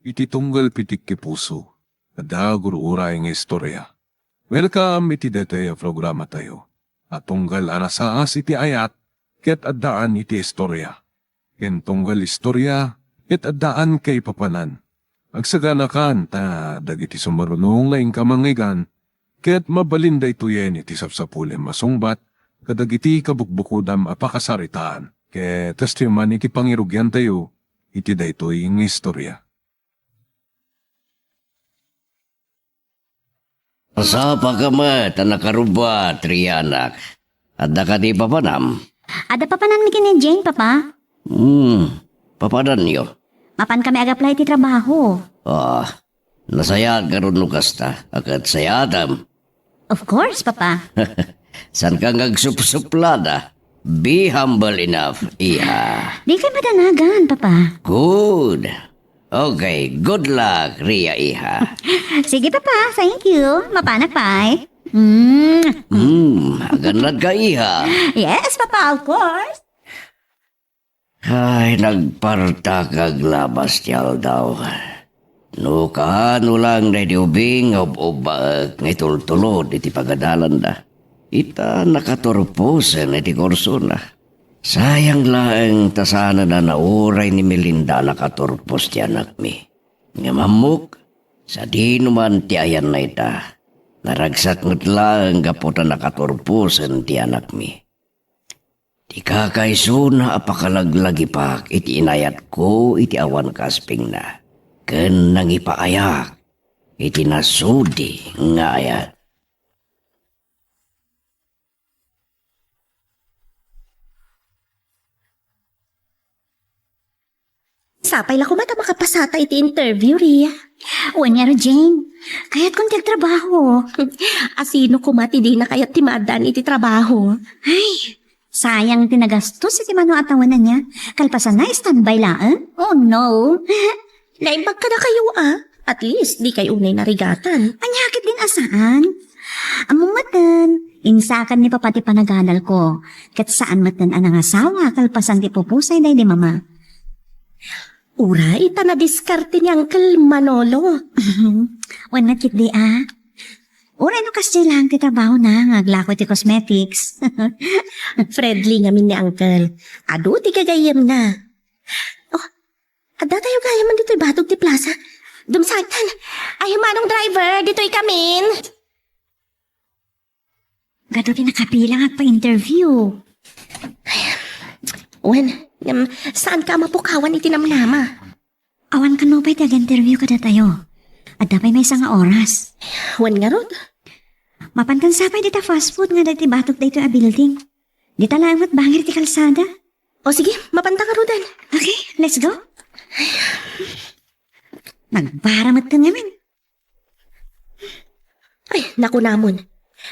Iti tunggal pitik ki puso, ada guruuray nga istorya. Welcome iti dete programa tayo. At tunggal anasaas iti ayat, ket addaan iti istorya. Ken tunggal istorya, ket addaan kay papanan. Agsaganakan ta dagiti sumarunong laing kamangigan, ket mabalinda ituyen iti sapsapulem masungbat, kadagiti kabukbukudam apakasaritaan. Ket testiman iti pangirugyan tayo, iti daytoy ng istorya. Sapa ka mat, nakaruba, trianak. Adda ka di papanam? Ada papanan mi kini Jane, papa. Papanan niyo. Mapan kami agaplay ti trabaho. Nasayag karon lukas ta, akat sayadam. Of course, papa. San ka ngagsup-suplada? Be humble enough, iha. Di kay madanagan, papa. Good. Okay, good luck, Ria, iha. Sige, papa. Thank you. Mapanak, pay. Ganad ka, iha. Yes, papa, of course. Ay, nagparta kaglabas tiyal daw. No kahano lang na diubing ob-obag ngay tultulod iti pagadalan da. Ita nakaturpusan iti korsona. Sayang lang tasana na nauray ni Melinda nakaturpos ti anak mi. Nga mamuk, sa di naman ti ayan na ita. Naragsak ngut lang kaputa nakaturpusan ti anak mi. Di kakaiso na apakalaglagi pak iti inayat ko iti awan kasping na. Ken nang ipaayak iti nasudi nga ayat. Sapay la ko mata makapasata iti interview, Ria. Uwan nga ro, Jane. Kaya't kong trabaho. Asino ko mati di na kayat timadan iti trabaho. Ay, sayang tinagastos iti mano atawanan niya. Kalpasan na standby laan. Oh no. Naimbag ka na kayo At least di kayo unay narigatan. Anyakit din asaan? Among matan, insakan ni papati panaganal ko. Kat saan matan anang asawa kalpasan ti pupusay day di mama. Ura, ita na diskarte ni Uncle Manolo. Wan na kit di Ura no kasi lang ti trabaho na ngaglako ti cosmetics. Friendly ngamin ni Uncle. Ado, ti kagayam na. Oh, ada tayo gayaman dito'y batog ti plaza. Dumsagtan. Ay, manong driver, dito'y kamin. Gado ti nakapilang at pa-interview. Wen, saan ka mapukawan iti namnama? Awan ka no pa'y tag-interview ka na tayo. At dapay may isang oras. Wen nga rod. Mapantan sapay dita fast food nga dati batok dito a building. Dita lang mat bangir ti kalsada. O sige, mapanta ka rodan. Okay, let's go. Nagbaramat ka ngamin. Ay, naku namon.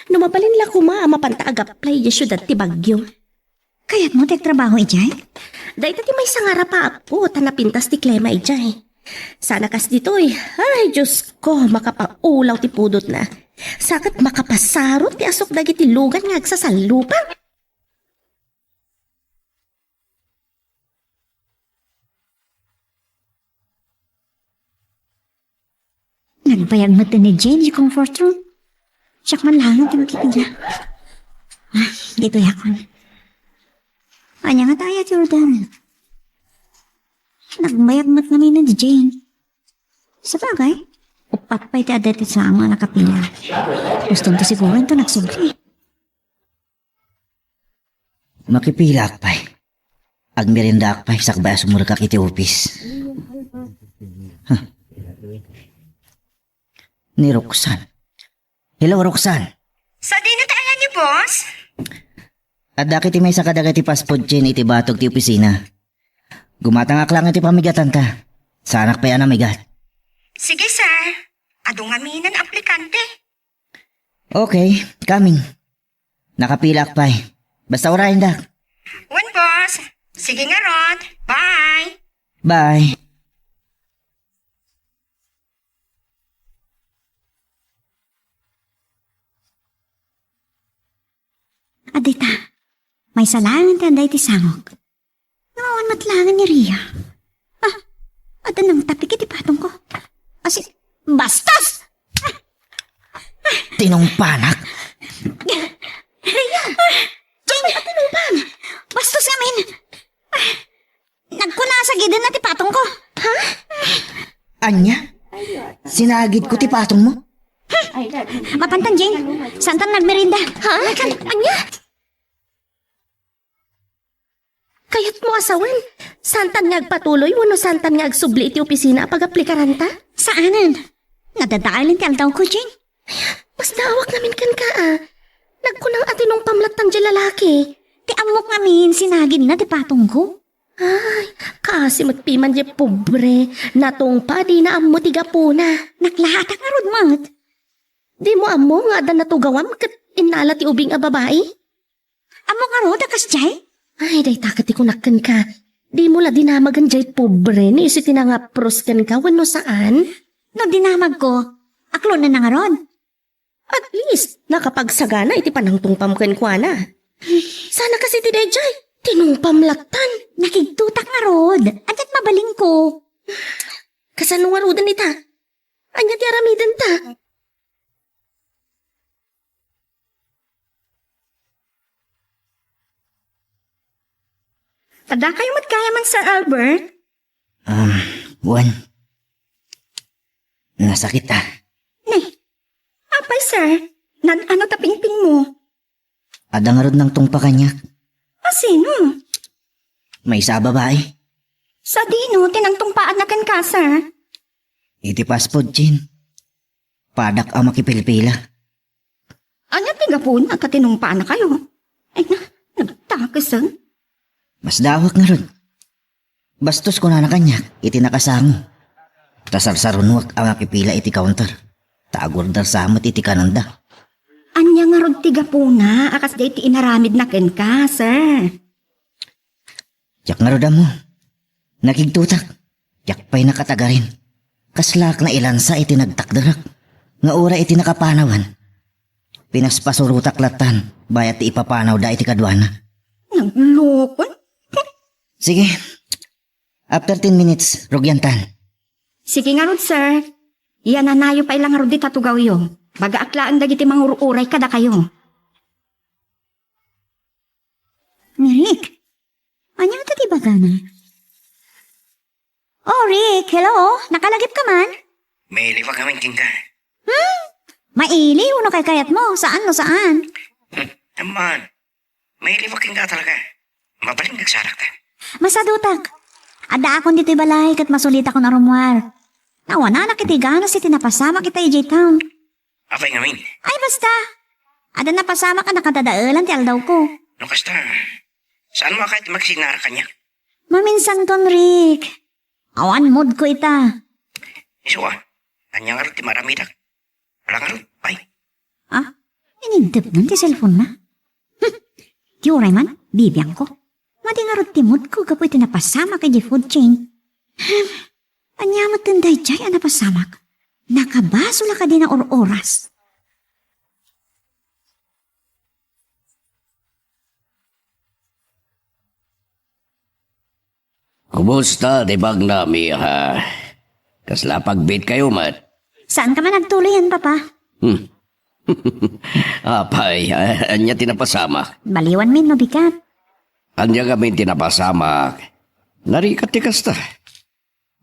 Numapalin la kuma mapanta agap-play yung syudad ti Bagyo. Kaya't mo trabaho ijay? Dahil ti may sangara pa po, tanapintas ti Klema ijay. Sana kas dito'y, ay Diyos ko, makapaulaw ti pudot na. Sakat makapasarot ti asok dagiti lugan nga agsasalupang. Nagbayag mo ni Jane yung comfort room. Siyak man lang ang tinukit niya. Dito yakon. Anya nga tayo, Jordan. Nagbayag mo't namin ni Jane. Sa bagay, upat pa iti adet sa mga nakapila. Gustong to siguro ito nagsugri. Makipila akpay. Agmerinda akpay sakbaya sumurkak iti upis. Ni Roxanne. Hello, Roxanne. Sa di na tayo niyo, boss? At dakit may sa kadagat iti passport chain iti batog ti opisina. Gumatangak lang iti pamigatan ta. Sanak pa yan amigat. Sige, sir. Adong aminan aplikante. Okay, coming. Nakapilak pa eh. Basta orahin dak. Wen, boss. Sige nga, Rod. Bye. Bye. Adita, may salangan tanday ti sangog. Nawawan matlangan ni Ria. Ada nang tapik iti patong ko. Bastos! Tinumpanak. Bastos ngamin. Nagkunasagi din na ti patong ko. Anya? Sinagid ko ti patong mo? Mapantan, Jane. Saan tan nagmerinda? Ha? Anya? Kayat mo asawan. Santan nga agpatuloy, wano santan nga agsubli iti opisina pag-aplikaran ta? Saanan? Nadadaalin ti aldaw ko, Jane. Mas nawak namin kan ka Nagkunang atinong pamlatang di lalaki. Ti amok ngamin, sinagin na ti patong ko. Ay, kasi magpiman di pobre. Natong pa di na amo ti gapuna. Naklahatak nga rod, mat. Di mo amo nga adan natugawam kat inala ti ubing a babae? Amok nga rod, akas Jay? Ay, day takat ti kunakan ka. Di mo la dinamagan jay pobre ni isi tinangapros kan ka wano saan? No dinamag ko, aklo na nga rod. At least, nakapagsagana iti panangtungpam ken kwa na. Sana kasi ti Dejay, tinungpamlatan. Nakigtutak nga rod, antat mabaling ko. Kasano nga rodan ita? Anya ti aramidan ta? Tada kayo kaya man, Sir Albert? Buwan. Nasakit Apay, sir. Ano tapingping mo? Ada nga rod ng tungpa kanyak. Sino? May isa babae. Sa dino, tinangtungpaan na kan ka, sir. Iti paspod, Chin. Padak ang makipilpila. Anya tiga po na katinungpaan na kayo. Ay na, nagtakasan. Mas dawak nga rod. Bastos ko na kanyak, iti nakasango. Tasarsarunuak ang akipila iti counter. Taagurdar samot iti kananda. Anya nga rod tiga po na, akas da iti inaramid na ken ka, sir. Yak nga rod mo. Nakigtutak. Yak pa'y nakatagarin. Kaslak na ilansa iti nagtakdarak. Nga ura iti nakapanawan. Pinaspasurutak latan, bayat ti ipapanaw da iti kadwana. Naglokon? Sige. After 10 minutes, rugyantan. Sige nga rod, sir. Iyan na nayo pa ilang rod di tatugaw yo. Baga aklaan dagiti mangururay kada kayo. Ni Rick, anya ito di ba gana? Oh, Rick, hello? Nakalagip ka man? May liwa kaming tingka. Maili, uno kay kayat mo. Saan no saan? Naman, may liwa ka talaga. Mabaling nagsarak ta. Masadutak. Ada akong dito'y balay kat masulit ako na rumwar. Nawana na kitigana si tinapasama kita i J-Town. Apay ngamin. Ay basta. Ada napasama ka nakadadaalan ti aldaw ko. No kasta, saan mo kahit magsinara kanya? Maminsan ton, Rick. Awan mood ko ita. Isuwa, anya nga rin ti maramidak. Wala nga rin, bye. Ah, inindip nun ti cellphone na. Kiuray man, bibiyang ko. Madi nga rin ti mood ko kapoy tinapasama kay di food chain. Anyamat tinday jay ang napasamak. Nakabaso la ka din na oras. Kumusta, di bag nami, ha? Kasla pagbit kayo, mat. Saan ka man nagtuloyan, Papa? Apay, anya tinapasama. Baliwan min mabigat. Anya kami tinapasama. Narikat ti kasta.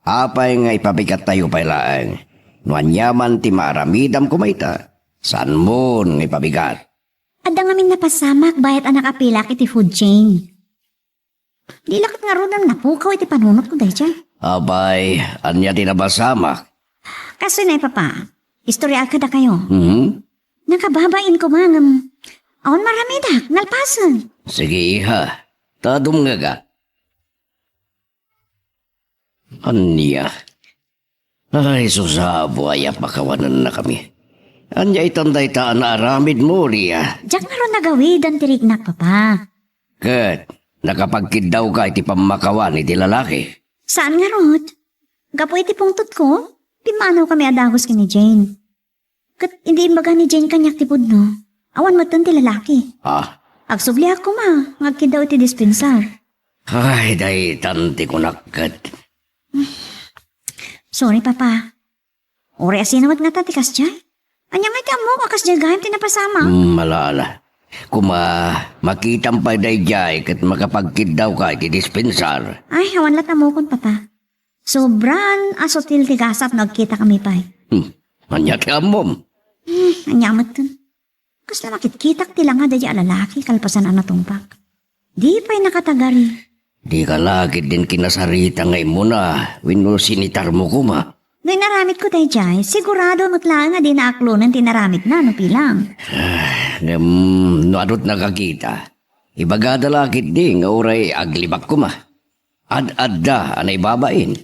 Apay nga ipabigat tayo pailaan. Nuanyaman ti maaramidam kumaita. Saan mo nga ipabigat? Ada nga min napasamak bayat anak apilak iti food chain. Di lakot nga ron ang napukaw iti panunot ko dahi dyan. Apay, anya tinapasama. Kaso na Papa, istorya ka da kayo. Nakababain ko mga awan maramidak, nalpasan. Sige, iha. Tadum nga ka. Anya. Ay, susabo ay apakawanan na kami. Anya itanday taan na aramid mo, Ria. Diyak nga ron nagawid ang tirignak, Papa. Kat, nakapagkid daw ka iti pamakawan iti lalaki. Saan nga rod? Gapo iti pungtot ko, pimanaw kami adagos kini Jane. Kat hindi imbaga ni Jane kanyak tipod no. Awan matan ti lalaki. Ah, Agsubli ako ma, ngagkid daw iti dispensar. ay, day tanti ko nakat. Sorry, Papa. Ori asinawat nga tatikas dyan. Anya nga mo, kakas jagayam tinapasama. Malala. Makitang pa dayjay kat makapagkid daw ka iti dispensar. Ay, hawan lat mo kon pata. Sobran asotil tigasap nagkita kami pa. Anya ti amom. Anyamat dun. Kas na makitkitak tila nga dadya lalaki kalpasan ang natumpak. Di pa'y nakatagari. Di ka lagit din kinasarita ngay mo na. Wino sinitar mo kuma. Ngay naramit ko dadya, sigurado matlaan nga di naaklunan tinaramit na no pilang. No adot nakakita. Ibagada lakit di nga uray aglibak kuma. Ad-adda anay babain.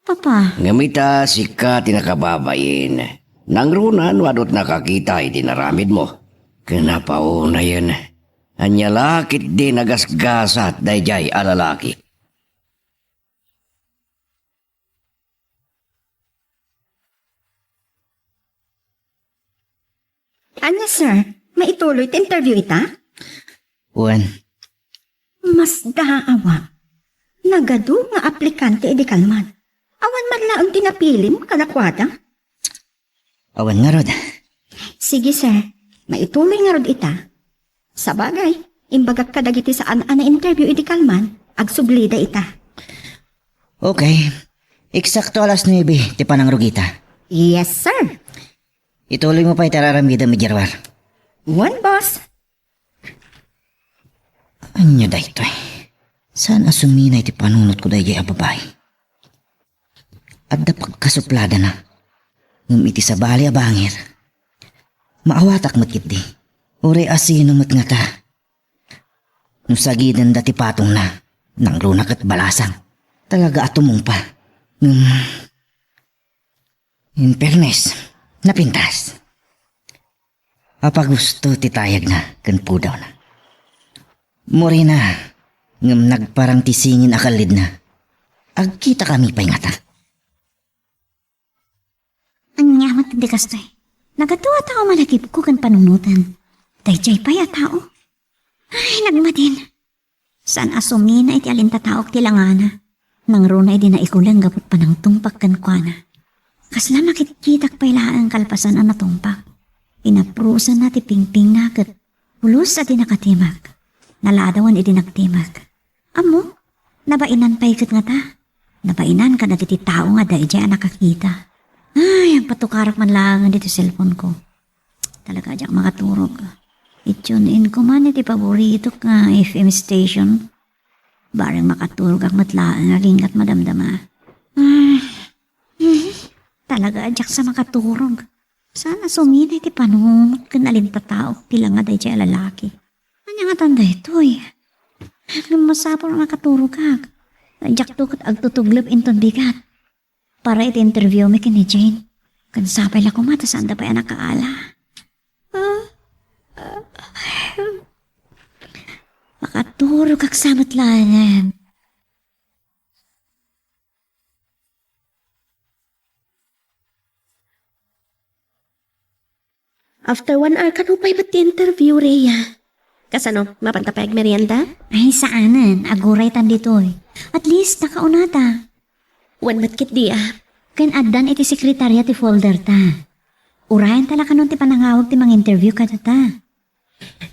Papa, Ngamita sika tinakababain. Nang runa no adot nakakita itinaramid mo. Kanapauna yan. Anya lakit di nagasgasat dayjay alalaki. Anya, sir? Maituloy ti interview ita? Uwan, Mas daawa. Nagadu nga aplikante edi kalman. Awan man laang tinapilim kadakwada. awan nga rod. Sige, sir. Maituloy nga rod ita. Sa bagay, imbagak kadagiti saan ana interview edi kalman, agsublida ita. Okay. Eksakto alas 9, ti panang rugita. Yes, sir. Ituloy mo pa itararamida mi Jarwar. One, boss. Anya da ito eh. Sana suminay ti panunot ko dahi a babae. At dapat kasuplada na. Ngumiti sa bali a bangir. Maawatak matkit di. Uri asino mat nga ta. Nusagidan dati patong na. Nang lunak at balasang. Talaga atumong pa. In fairness, napintas. Apa gusto titayag na, kan pudaw na. Mori na, ngam nagparang tisingin akalid na. Agkita kami pa'y ngata. anyamat di kastoy. Nagatuwa tao malagip ko kan panunutan. Dayjay pa ya tao. Ay, nagmadin. Saan asumina iti alinta taok tilangana. Nang runa iti na ikulang gapot pa ng tumpak kan kuana. Kasla makitkitak pa ilaang kalpasan ang natumpak. Inaprusan na ti pingping nakat. Pulos at tinakatimag. Naladawan iti nagtimag. Amo, nabainan pa ikat nga ta. Nabainan ka na iti tao nga dayjay nakakita. Ay, ang patukarak man lang dito cellphone ko. Talaga dyak makaturog. I-tune in ko man iti paborito nga FM station. Barang makaturog ang matlaan nga ringat madamdama. Talaga dyak sa makaturog. Sana sumina iti panungot kan alinta tao tila nga day siya lalaki. Anya nga tanda ito eh. Masapon ang makaturog kag. Dyak tukot agtutuglop inton bigat. Para iti interview mi kini Jane. Kan sapay la kumata saan da pa yan nakaala. Makaturo kag samat lanan. After 1 hour, kanupay ba't interview, Rhea? Kasano, mapantapayag merienda? Ay, saanan? Aguray tan dito eh. At least, nakaunata. Wan matkit di Kan addan iti sekretarya ti folder ta. Urayan tala ka nun ti panangawag ti mga interview ka ta.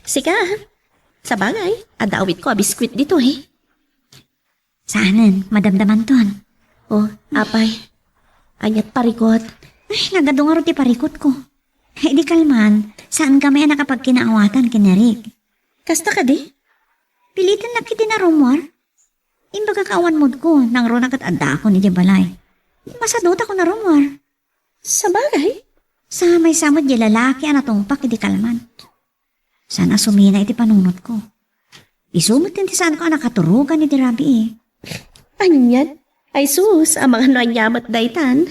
Sika, sa bagay, adawit ko a biskwit dito eh. Saanan? Madamdaman ton. Oh, apay. Anyat parikot. Ay, nagadungaro ti parikot ko. Eh, di kalman, saan kami nakapag kinaawatan kinarig? Kasta ka di? Pilitan na kiti na rumor. Imbaga kaawan mod ko, nang ronak at adda ko ni balay. Masadot ako na rumor. Sa bagay? Sa may samad di lalaki anatong pak iti kalman. Sana sumina iti panunot ko. Isumot din ti saan ko nakaturugan iti rabi eh. Anyat? Ay sus, ang mga nanyamat daytan.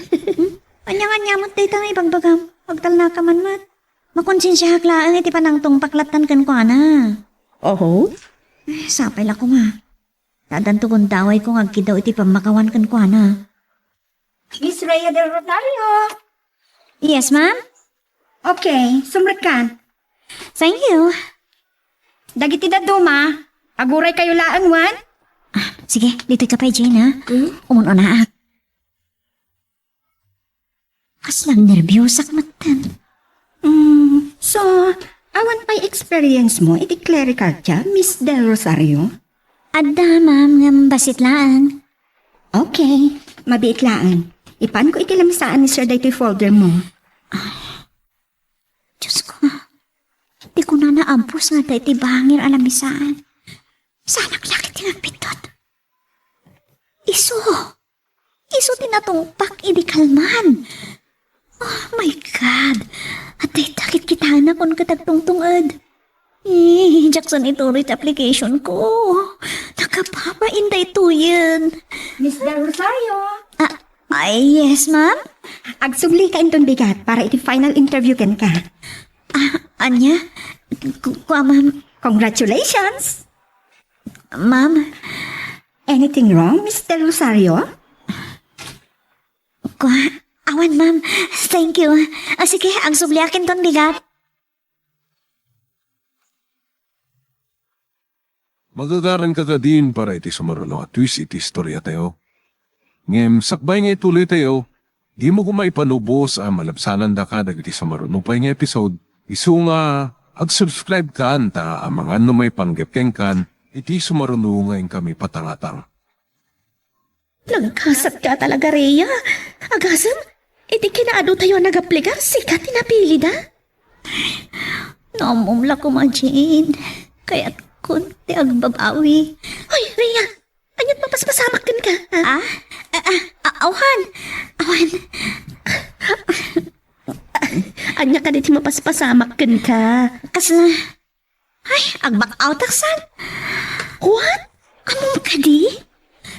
Anyang-anyamot day tang ibagbagam. Pagtal na ka man mat. Makonsensya haklaan iti panangtong paklatan kan ko ana. Oho? Sapay la ko nga. Tadantugon daway ko ngagkidaw iti pamakawan kan ko ana. Miss Rhea del Rosario. Yes, ma'am? Okay, sumrat ka. Thank you. Dagiti daduma. Aguray kayo laan, Wan. Sige, dito ka pa, Jane, ha? Umuno na, Kaslang nervyosak matan. So, awan pa'y experience mo, iti clerical ka, Miss Del Rosario? Adda, ma'am, ngam basit lang. Okay, mabiit laan. Ipan ko iti lamsaan ni Sir dito folder mo. Diyos ko, di ko na naampos nga dahil tibangir alamisaan. Sana klakit tinagpitot. Iso tinatungpak idi kalman. Oh my God. At ay takit kita na kung katagtungtungad. Jackson ituloy application ko. Nakapapainday to yan. Miss Del Rosario? Ay, yes, ma'am. Agsubli ka intong bigat para iti final interview ken ka. Anya? Kuha, ma'am. Congratulations! Ma'am, Anything wrong, Miss Del Rosario? kuha. Awan, ma'am. Thank you. Sige, ang subliakin ton bigat. Magagaran ka ka din para iti sumaralo at twist iti istorya tayo. Ngem, sakbay nga ituloy tayo, di mo kumaipanubos ang malabsanan da ka dagiti sumarano pa nga episode. Isu nga, ag-subscribe ka anta ang mga ano may panggepkeng kan, iti sumarano ngayon kami patangatang. Nagkasat ka talaga, Rhea. Agasam, iti kinaado tayo nag-aplika, sikat tinapili da. Namumla ko, Jane. Kaya't kunti agbabawi. Hoy, Rhea, anyat mapaspasamak ka. Ha? Awan. Anya ka diti mapaspasamak ka. Kasla. Ay, agbak out aksan. What? Among kadi?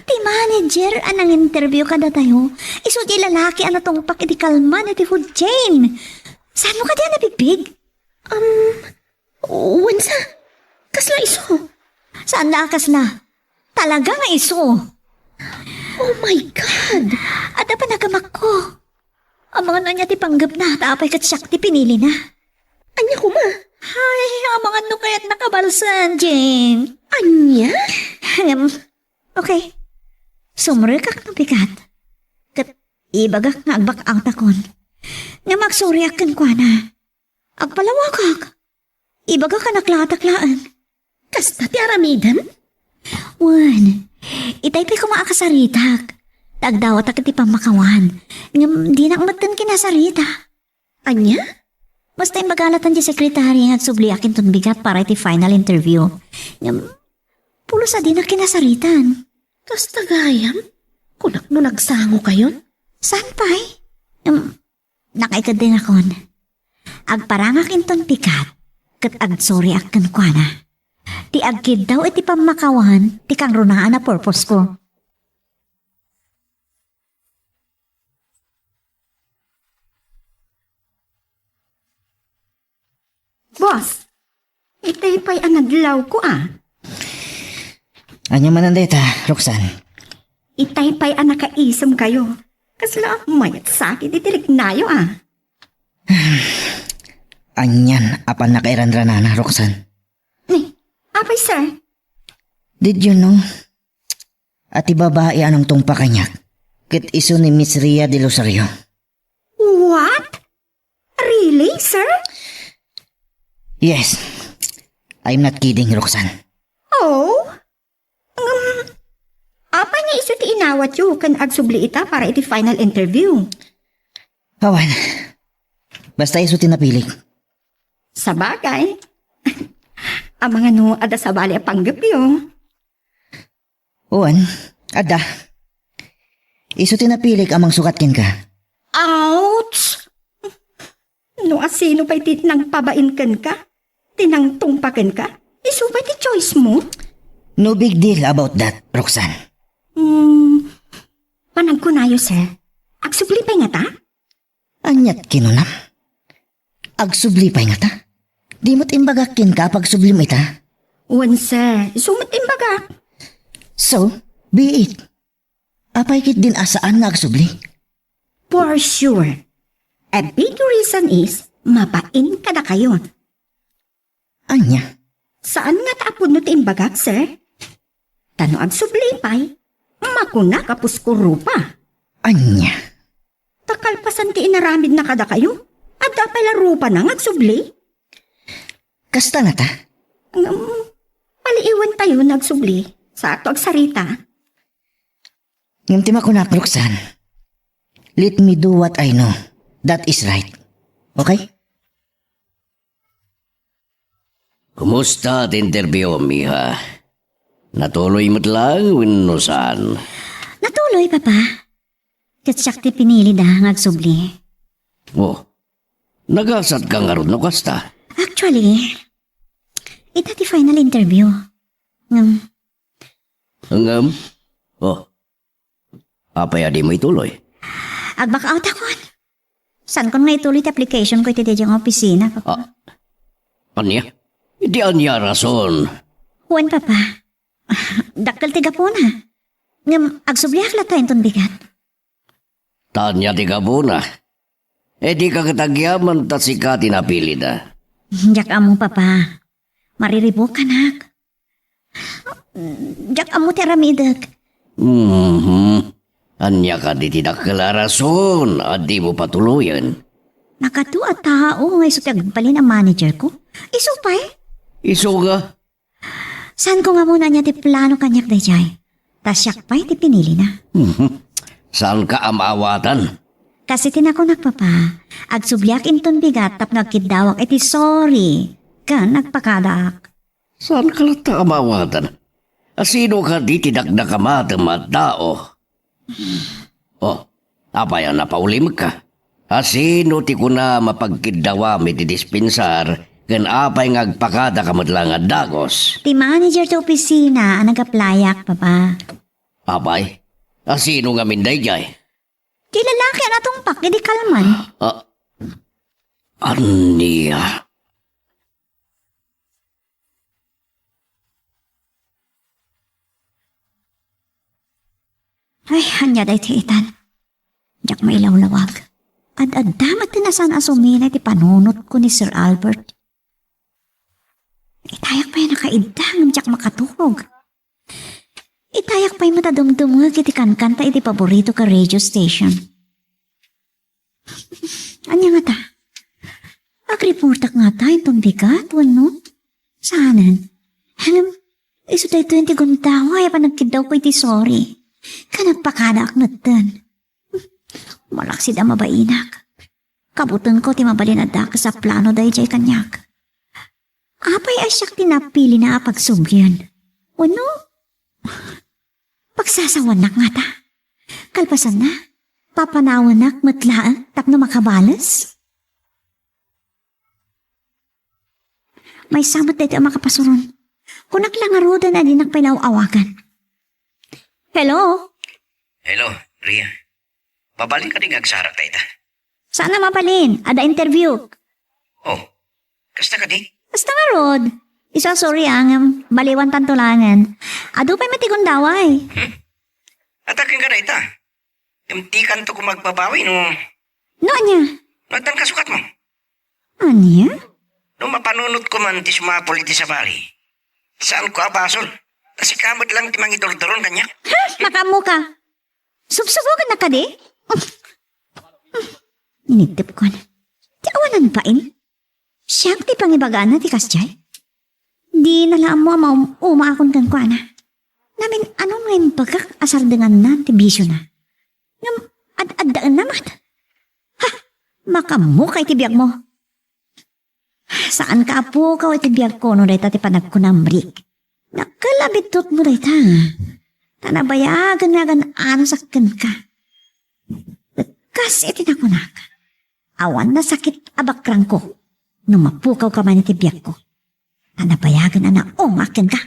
Ti manager anang interview kada tayo. Iso di lalaki ana tong pakidikalman iti food chain. Saan mo ka di nabibig? Wansa? Kasla iso? Saan na kasla? Talaga nga iso. Oh my God! Ada pa nagamak ko. Ang mga nanya ti panggap na, tapay kat siyak ti pinili na. Anya ko ma? Ay, ang mga no kaya't nakabalsan, Jane. Anya? Okay. Sumre kak ng bigat. Kat ibagak nga agbak ang takon. Nga magsuryak kan kwa na. Agpalawakak. Ibagak ka naklataklaan. Kasta ti aramidan? Wan, itaypay ko maakasaritak. Tagdawat ak ti pamakawan. Ngam di na umatan kinasarita. Anya? Basta yung magalatan di sekretary at subliakin ton bigat para iti final interview. Ngam, pulos di na kinasaritan. Kas tagayam? Kunak no nagsango kayon? Saan pa'y? Nakaikad din akon. Agparangakin ton bigat. Kat agsori akan kwa na. Ti agkid daw iti pamakawan, ti kang runaan na purpose ko. Boss, itay pa'y anadlaw ko Anya manandeta, Roxanne? Itay pa'y anakaisam kayo. Kasla mayat sakit itirik nayo Anyan, apan nakairandrana, Roxanne. Apay sir, Did you know? Ati babae anong tungpa kanyak. Kit iso ni Miss Rhea de Rosario. what? Really, sir? Yes. I'm not kidding, Roxanne. Oh? Apay nga iso ti inawat yu kan agsubli ita para iti final interview. Awan. Basta iso tinapilik. Sa bagay. Ang mga no ada sa bali a panggap yu. Uwan, ada. Iso tinapilik amang sukatkin ka. Ouch! No asino pa'y tinang pabainkan ka? Tinang tungpakan ka? Iso pa'y ti choice mo? No big deal about that, Roxanne. Panag ko nayo, sir. Agsubli pa nga ta? Anyat kinunam. Agsublipay nga ta. Di mo't imbagakin ka pag sublim ita. Wan, sir. Sumot imbaga. So, be it. Apay kit din asaan nga agsubli. For sure. A big reason is, mapain ka na kayo. Anya, Saan nga taapod no ti imbagak, sir? Tano agsubli pa'y, makuna kapuskuro pa. anya. Takalpasan ti inaramid na kada kayo. At dapay laro pa nang agsubli. Kasta na ta? Paliiwan tayo nagsubli sa ato agsarita. Ngam tima ko na, Roxanne. Let me do what I know. That is right. Okay? Kumusta at interview, Miha? Natuloy mo't lang, wenno saan? Natuloy, Papa. Katsak ti pinili da ngagsubli. Oh, nagasat ka nga ron, no kasta? Actually, ita ti final interview. Hangam? Oh, apay adi mo ituloy? Agbak out akon. San kon nga ituloy ti application ko iti dijang opisina, Papa? Anya? Hindi anya rason. Huwan, Papa. Daktal tiga po na. Ngam, agsubliak la tayo itong bigat. Tanya ti ka na. Di ka katagyaman ta si ka tinapili na. Jak amo, Papa. Mariribo ka, nak. Jak amo ti aramidag. Anya ka di tidak rason at di mo patuloyan. Nakatu at tao nga iso ti agbalin ang manager ko. Iso pa eh. Iso ka? Saan ko nga muna niya ti plano kanyak dayjay? Tasyak pa ti pinili na. Saan ka amawatan? Kasi tinakunak, Papa. Agsubliak inton bigat tap nagkidawak iti sorry. Ka nagpakadak. Saan ka lata amawatan? Sino ka di tidakdak amatam at tao? Oh, apay ang napaulim ka. Sino ti kuna mapagkidawam iti dispensar kan apay ngagpakada kamatlang at dagos? Ti manager ti opisina ang nagaplayak, Papa. Apay, sino nga minday jay? Ti lalaki na tumpak, edi kalman. Aniya? Ay, hanya day ti itan. Diyak mailawlawag. At damat tinasan asumina ti panunot ko ni Sir Albert. Itayak pa yung nakaidang diyak makaturog. Itayak pa yung matadumdumag iti kankanta iti paborito ka radio station. Anya nga ta? Agreportak nga ta itong bigat, wano? Saanan? Iso tayo 20 gundaway pa nagkidaw ko iti sorry. Kanagpakada ak nagtan. Malaksid ang mabainak. Kabutan ko ti mabalinada ka sa plano dahi jay kanyak. Apay asyak tinapili na pagsubyan. Wano? Pagsasawanak nga ta. Kalpasan na. Papanawanak matlaan tapno makabalas. May samot dito ang makapasuron. Kunak lang arudan na din nagpailaw awagan. Hello? Hello, Ria. Babalik ka din agsarak tayo ta. Saan na mapalin? Ada interview. Oh, kasta ka di? Basta nga rod. Isa sorry ang baliwan tantulangan. Ado pa'y matigundaway. Atakin ka na ita. Imtikan to kung magbabawi no. No, anya? Nagtan kasukat mo. Anya? No mapanunod ko man ti sumapol iti sa bali. Saan ko abasol? Kasi kamot lang ti mangidordoron kanya. Ha? Nakamu ka. Subsubugan na ka di? Ninitip ko na. Ti awanan pa in? Siyang ti pangibagaan na ti kasjay? Di nalaan mo umaakon kan ko ana. Namin anong ngayon bagak asar dengan na ti bisyo na. Ngam ad-addaan naman. Ha? Makamukay ti biyag mo. Saan ka apo ka ti biyag ko no dayta ti panagkunambrik? Nakalabitot mo dayta. Tanabayagan nga gan ano sakkan ka. Kasi tinakunak. Awan na sakit abakrang ko. Nung mapukaw ka man iti biyag ko. Tanabayagan na umakin ka.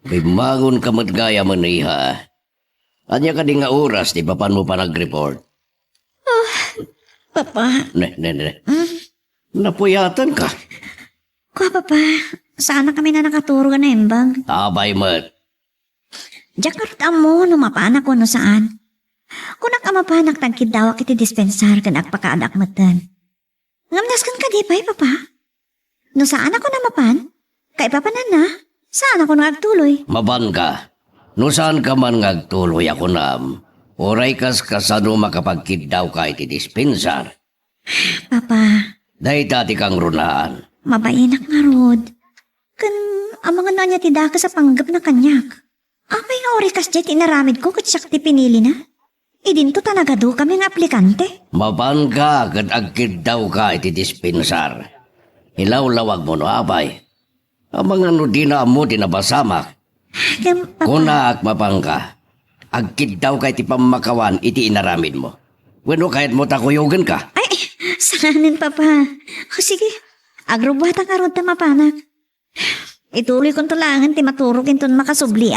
May mangon ka matgaya man iha. Anya ka di nga oras, di papan mo pa nag-report? Papa. Ne. Napuyatan ka. Kwa, Papa. Sana kami na nakaturo ka na embag. Abay mat. Jakarut mo, numapanak ko no saan. Kunak amapanak tangkid dawak iti dispensar kan agpakaadak matan. Ngamnas kan ka di pa'y, Papa? No saan ako namapan? Kay papanan na. Saan ako nagtuloy? Maban ka. No saan ka man ngagtuloy ako nam. Oray kas kasano makapagkiddaw ka iti dispensar. Papa, Dahi dati kang runaan. mabainak nga rod. Kan amang ano niya ti daka sa panggap na kanyak. Apay nga orikas jet inaramid ko kat siya ti pinili na. Idinto tanagado kami nga aplikante. Mapan ka kat agkiddaw ka iti dispensar. Ilaw-lawag mo no apay. Amang ano di na mo tinabasamak. Kan papa, Kunak mapang ka. Agkiddaw ka iti pamakawan iti inaramid mo. Bueno kahit mo takuyugan ka. ay, saanin papa. O sige, agrobata ka rod ta mapanak. Ituloy kong tulangan ti maturog inton makasubli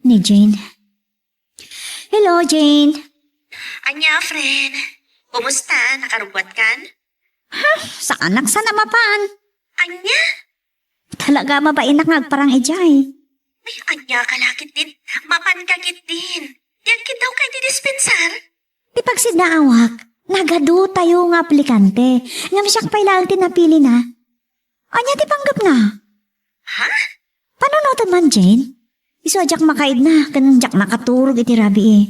ni Jane. Hello, Jane. Anya, friend. Kumusta? Nakarugwat kan? Sa anak sa namapan. Anya? Talaga mabainak nga agparang ejay. Ay, anya kalakit din. Mapankagit din. Yan kitaw kay di dispensar. Di pagsidnaawak, nagado tayo nga aplikante. Ngam siyak pailang tinapili na. Anya ti panggap na. Ha? Panunutan man, Jane? Iso ajak makaid na, kanang jak makaturog iti rabi eh.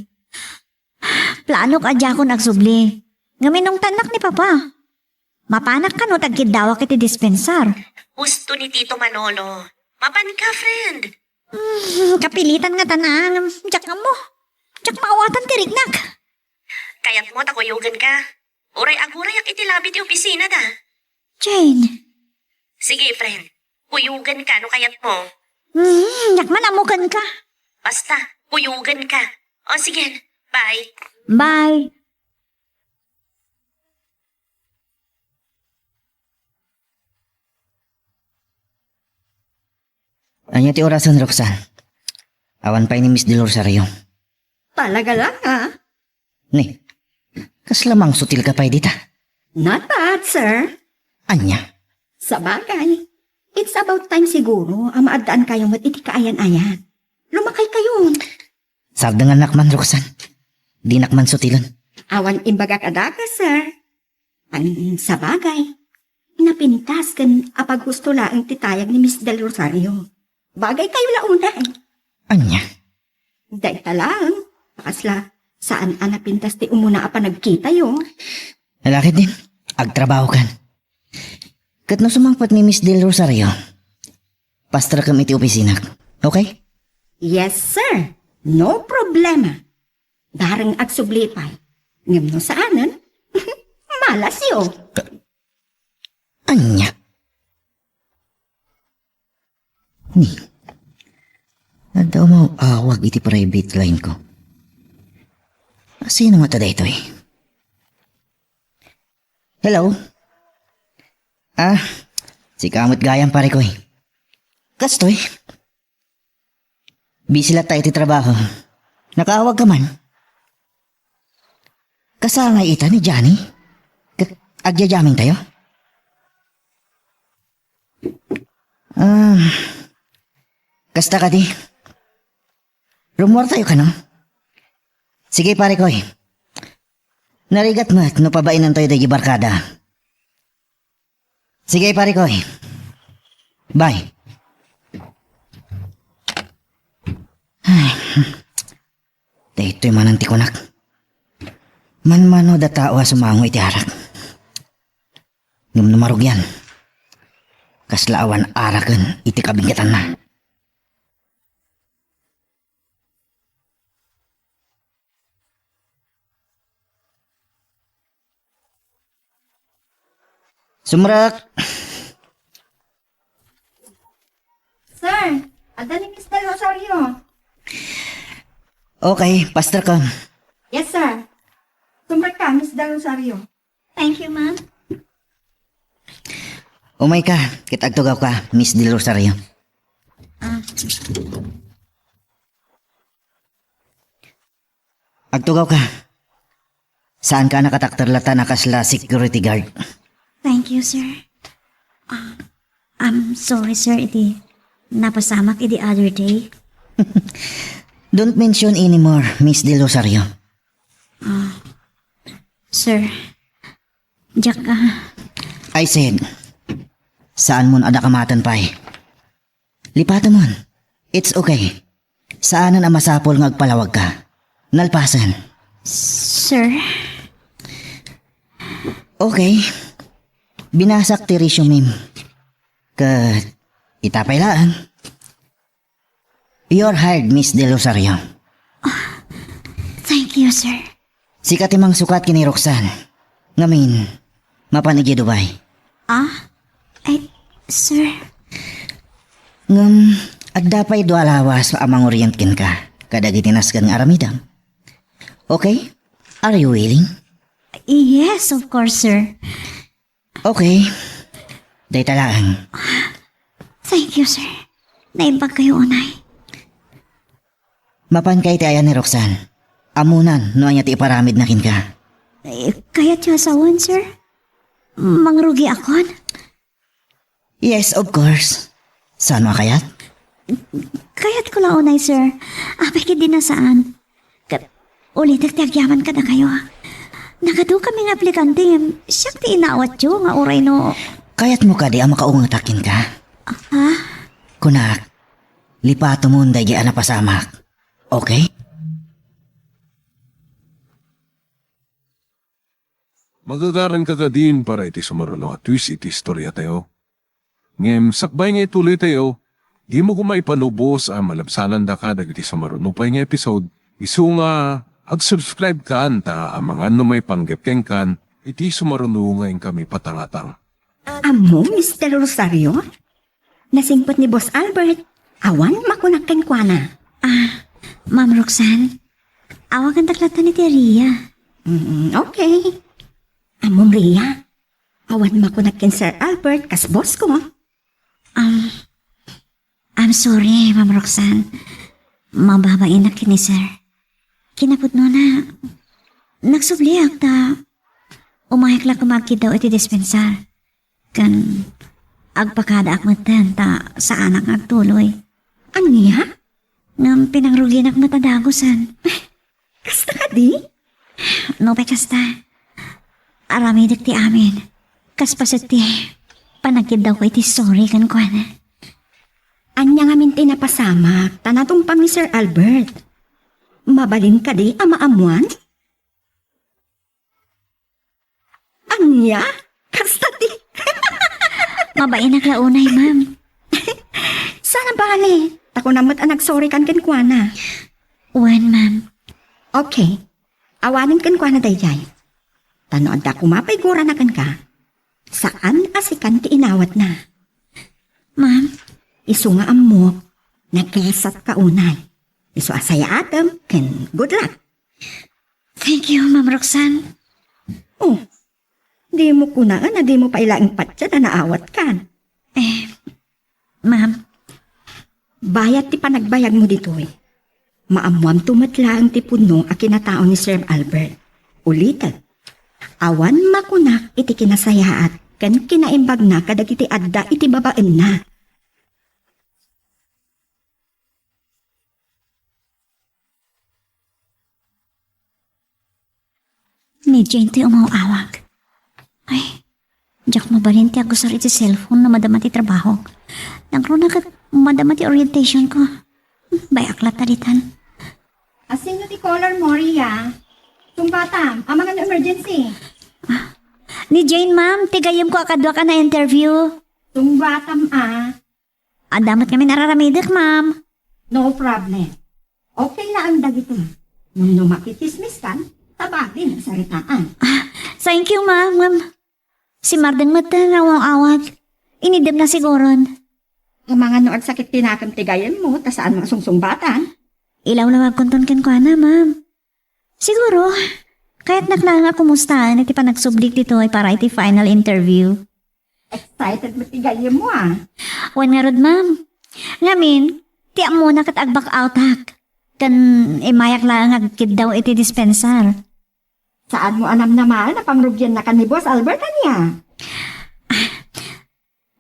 Plano ka adya ko nagsubli. Ngaminong tanak ni Papa. Mapanak ka no, tagkidawak iti dispensar. Gusto ni Tito Manolo. Mapan ka, friend. Kapilitan nga tanan, jak nga mo. Jak maawatan tirignak. Kayat mo takuyugan ka. Uray-aguray ak itilabi ti opisina da. Jane, Sige, friend. Kuyugan ka no kayat mo. jak manamukan ka. Basta, kuyugan ka. O sige, bye. Bye. Anya ti orasan, Roxanne. Awan pa ni Miss Del Rosario. Talaga lang ha? Ni, kas lamang sutil ka pa dita. Not bad, sir. Anya, Sa bagay, it's about time siguro ang maadaan kayo mat iti kaayan-ayan. Lumakay kayo. sabda nga nakman, Roxanne. Di nakman sutilan. Awan imbaga kadaka, sir. Ang sa bagay, napintas kan apag gusto laang titayag ni Miss Del Rosario. Bagay kayo launa eh. Anya, Dahil talang, pakasla, saan ang napintas ti umuna apa nagkita yo? lalaki din. Agtrabaho kan. Kat no sumangpat ni Miss Del Rosario, pastra kami iti opisina. Okay? Yes, sir. No problema. Darang agsublipay. Ngam no saanan? Malas yo. Anya. Ni, nadaw mo awag iti private line ko. Sino nga tada ito eh? Hello? Si Kamot Gayam pare ko eh. Kastoy? Busy lang tayo iti trabaho. Nakaawag ka man. Kasangay ita ni Johnny? Agyajaming tayo? Kasta ka di. Rumor tayo ka no? Sige pare ko eh. Narigat mo at no pabainan tayo dagi barkada. Sige pare ko eh. Bye. Ay, dahito yung mananti ko nak. Manmano da tao sumango iti harak. Ngam numarog yan. Kaslaawan arakan iti kabingatan na. Sumrak! Sir, ada ni Miss Del Rosario. Okay, pastor ka. Yes, sir. Sumrak ka, Miss Del Rosario. Thank you, ma'am. Umay ka, kitagtugaw ka, Miss Del Rosario. Agtugaw ka. Saan ka nakatakterlata na kasla security guard? Thank you, sir. I'm sorry, sir. Iti napasamak iti other day. Don't mention anymore, Miss Del Rosario. Sir, Jack, I said, saan mo ada kamatan pa eh? Lipatan mo. It's okay. Saanan ang masapol nga agpalawag ka? Nalpasan. Sir, Okay. Binasak ti resume. Kat itapay laan. You're hired, Miss De Rosario. thank you, sir. Sikat imang sukat kini Roxanne. Ngamin, mapanigi Dubai. Sir, Ngam, agdapay do alawas amang orientkin ka. Kadagitinas ka ng aramidam. Okay? Are you willing? yes, of course, sir. Okay. Day talaan. Thank you, sir. Naimbag kayo, unay. Mapan kay ti ayan ni Roxanne. Amunan, no anya ti iparamid na kin ka. Kaya't yung asawan, sir? Mangrugi akon? Yes, of course. Saan mo kayat? Kaya't ko lang, unay, sir. Apay ka din na saan. Ulit nagtagyaman ka na kayo. Nagado kaming aplikante. Siyak ti inawat yo nga oray no. Kayat mo ka di ang makaungatakin ka. Ha? Kunak, lipato mo nday na pasamak. Okay? Magagaran ka ka din para iti sumaralo at twist iti istorya tayo. Ngem, sakbay nga ituloy tayo, di mo kumaipanubos ang malabsanan da ka dagiti sumarano pa nga episode. Isu nga, ag-subscribe ka anta ang mga ano may panggepkeng kan, iti sumarano ngayon kami patangatang. Amo, Mr. Rosario? Nasingpot ni Boss Albert. Awan makunakkan kwa na. Ma'am Roxanne, awagan taklatan ni Tia. Okay. Amom Ria. Awan makunakkan Sir Albert kas boss ko. I'm sorry, Ma'am Roxanne. Mababain na kini, sir. Kinapot no na, nagsubliak ta. Umahik lang kumagkid daw iti dispensar. Kan, agpakada akmatan ta sa anak agtuloy. Ano niya? Ngam pinangrugi nak matadagosan. Kasta ka di? No pa kasta. Aramidik ti amin. Kaspasit ti, panagkid daw ko iti sorry kan kwa na. Anya nga minti na pasamak, tanatong pang ni Sir Albert. Mabalin ka di, ama-amuan? Anya? Kasta di? Mabain na klaunay, ma'am. Sana bali. Tako namat ang nagsorry kan kenkwana. Wan, ma'am. Okay. Awanin kenkwana dayjay. Tanood da kumapay gura na kan ka. Saan asikan ti inawat na? Ma'am, Isu nga ammo, nagkasat ka unay. Isu asaya atam, ken good luck. thank you, Ma'am Roxanne. Oh, di mo kunaan na di mo pa ilaing patya na naawat kan. Ma'am, Bayat ti panagbayag mo dito eh. Maamuam tumatla ang ti puno a kinatao ni Sir Albert. Ulitan. Awan makunak iti kinasayaat kan kinaimbag na kadag iti adda iti babaen na. ni Jane ti umawawag. Ay, diyak mabalin ti agusar iti cellphone na madama ti trabaho. Nagruna ka madama ti orientation ko. Bayak latalitan. Asin ti caller mo, Ria? Tumbatam, amang an emergency. Ni Jane, ma'am, tigayam ko akadwa ka na interview. Tumbatam Damat kami nararamidik, ma'am. No problem. Okay na ang dagito. Nung makitismis kan, tabagin ang saritaan. Thank you, ma'am. Si Mardeng mata nawang-awag. Inidem na siguron. Ang mga nood sakit tinakam tigayan mo, ta saan mga sungsungbatan? Ilaw lawag kontonkin ko na, ma'am. Siguro, kaya't naklanga kumustahan iti pa nagsublik dito ay para iti final interview. Excited mo tigayan mo Wan nga rod, ma'am. Ngamin, tiyak mo na kat agbak out hak. Kan imayak lang agkid daw iti dispensar. Saan mo anam naman na pangrugyan na kan ni Boss Albert niya?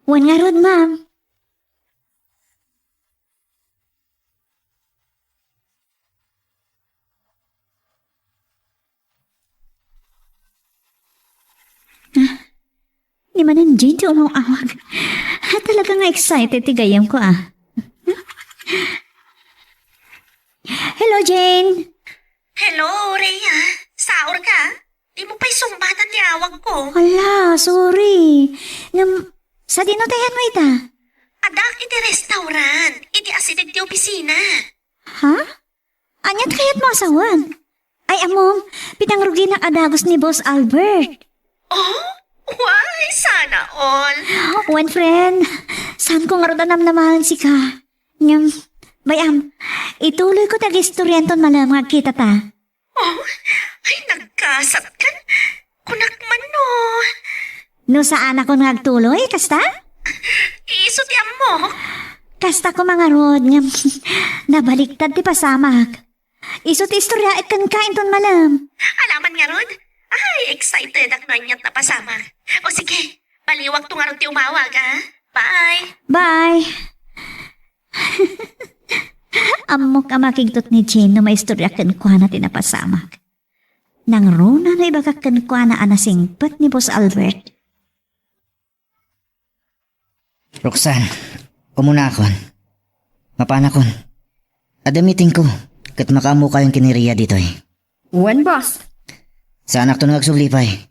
Wan nga rod, ma'am. Di man ang Jane ti umawag. Talaga nga excited ti gayam ko . Hello, Jane. Hello, Rhea. Saor ka? Di mo pa'y sumbatan ti awag ko. Hala, sorry. Sa dinotayan mo ita? Adak iti restaurant. Iti asidag ti opisina. Ha? Anyat kayat mo asawan? Ay, amom, pinangrugi ng adagos ni Boss Albert. Oh? Why? Sana all. One friend, saan ko nga rin namnamahan si ka? Bayam, ituloy ko tag-istoryanton malamang kita ta. Oh, ay nagkasat kan. Kunak man no. No saan ako nagtuloy, kasta? Iso ti mo. Kasta ko mga rod, nabaliktad ti pasamak. Iso ti istorya at kan kain ton malam. Alaman nga Rod. Ay, excited ak nanyat na pasama. O sige, baliwag to nga ron ti umawag ha. Bye. Bye! Amok ang makigtot ni Jane na may istorya kan kwa na tinapasamak. Nang runa na iba kan kwa na anasingpat ni Boss Albert. Roxanne, umuna akon. Mapanakon. Adamiting ko. Kat makamu kayong kiniriya dito eh. One boss. Sa anak to nagsublipay.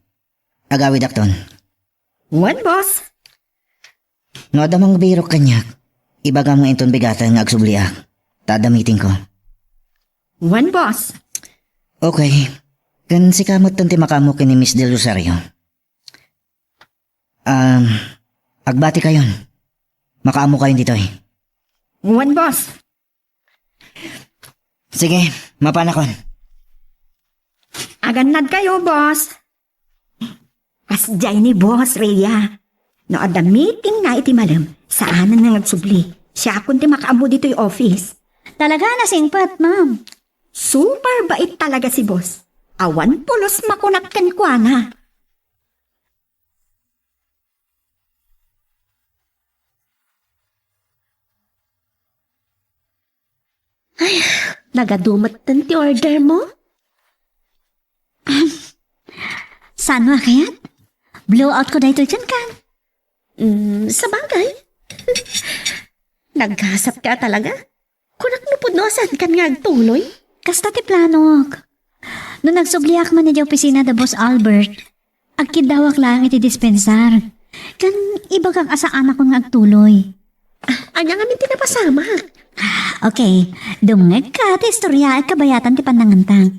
Agawid akton. One boss. No adamang birok kanyak. Ibaga mga inton bigatan nga agsubliak. Tadamiting ko. One boss. Okay. Kan si kamot tanti makamu kini Miss Del Rosario. Agbati kayon. Makaamu kayon dito eh. One boss. Sige, mapanakon. Aganad kayo, boss. Asjay ni Boss Rhea. No, ada meeting na iti malam. Saan na nagsubli? Siya akong ti makaambo dito yung office. Talaga nasingpat, ma'am. Super bait talaga si boss. Awan pulos makunat kan kwa na. Nagadumat tan ti order mo? Saan mo kayat? Blowout ko dahito dyan kan. Sa bagay. Nagkasap ka talaga? Kunak mo po no, saan kan nga agtuloy? Kasta ti planok. No nagsubliak man na di opisina da Boss Albert, agkidawak lang iti dispensar. Kan iba kang asaan ako nga agtuloy. Anya nga min tinapasama. Okay, dumngeg ka ti istorya at kabayatan ti panangantang.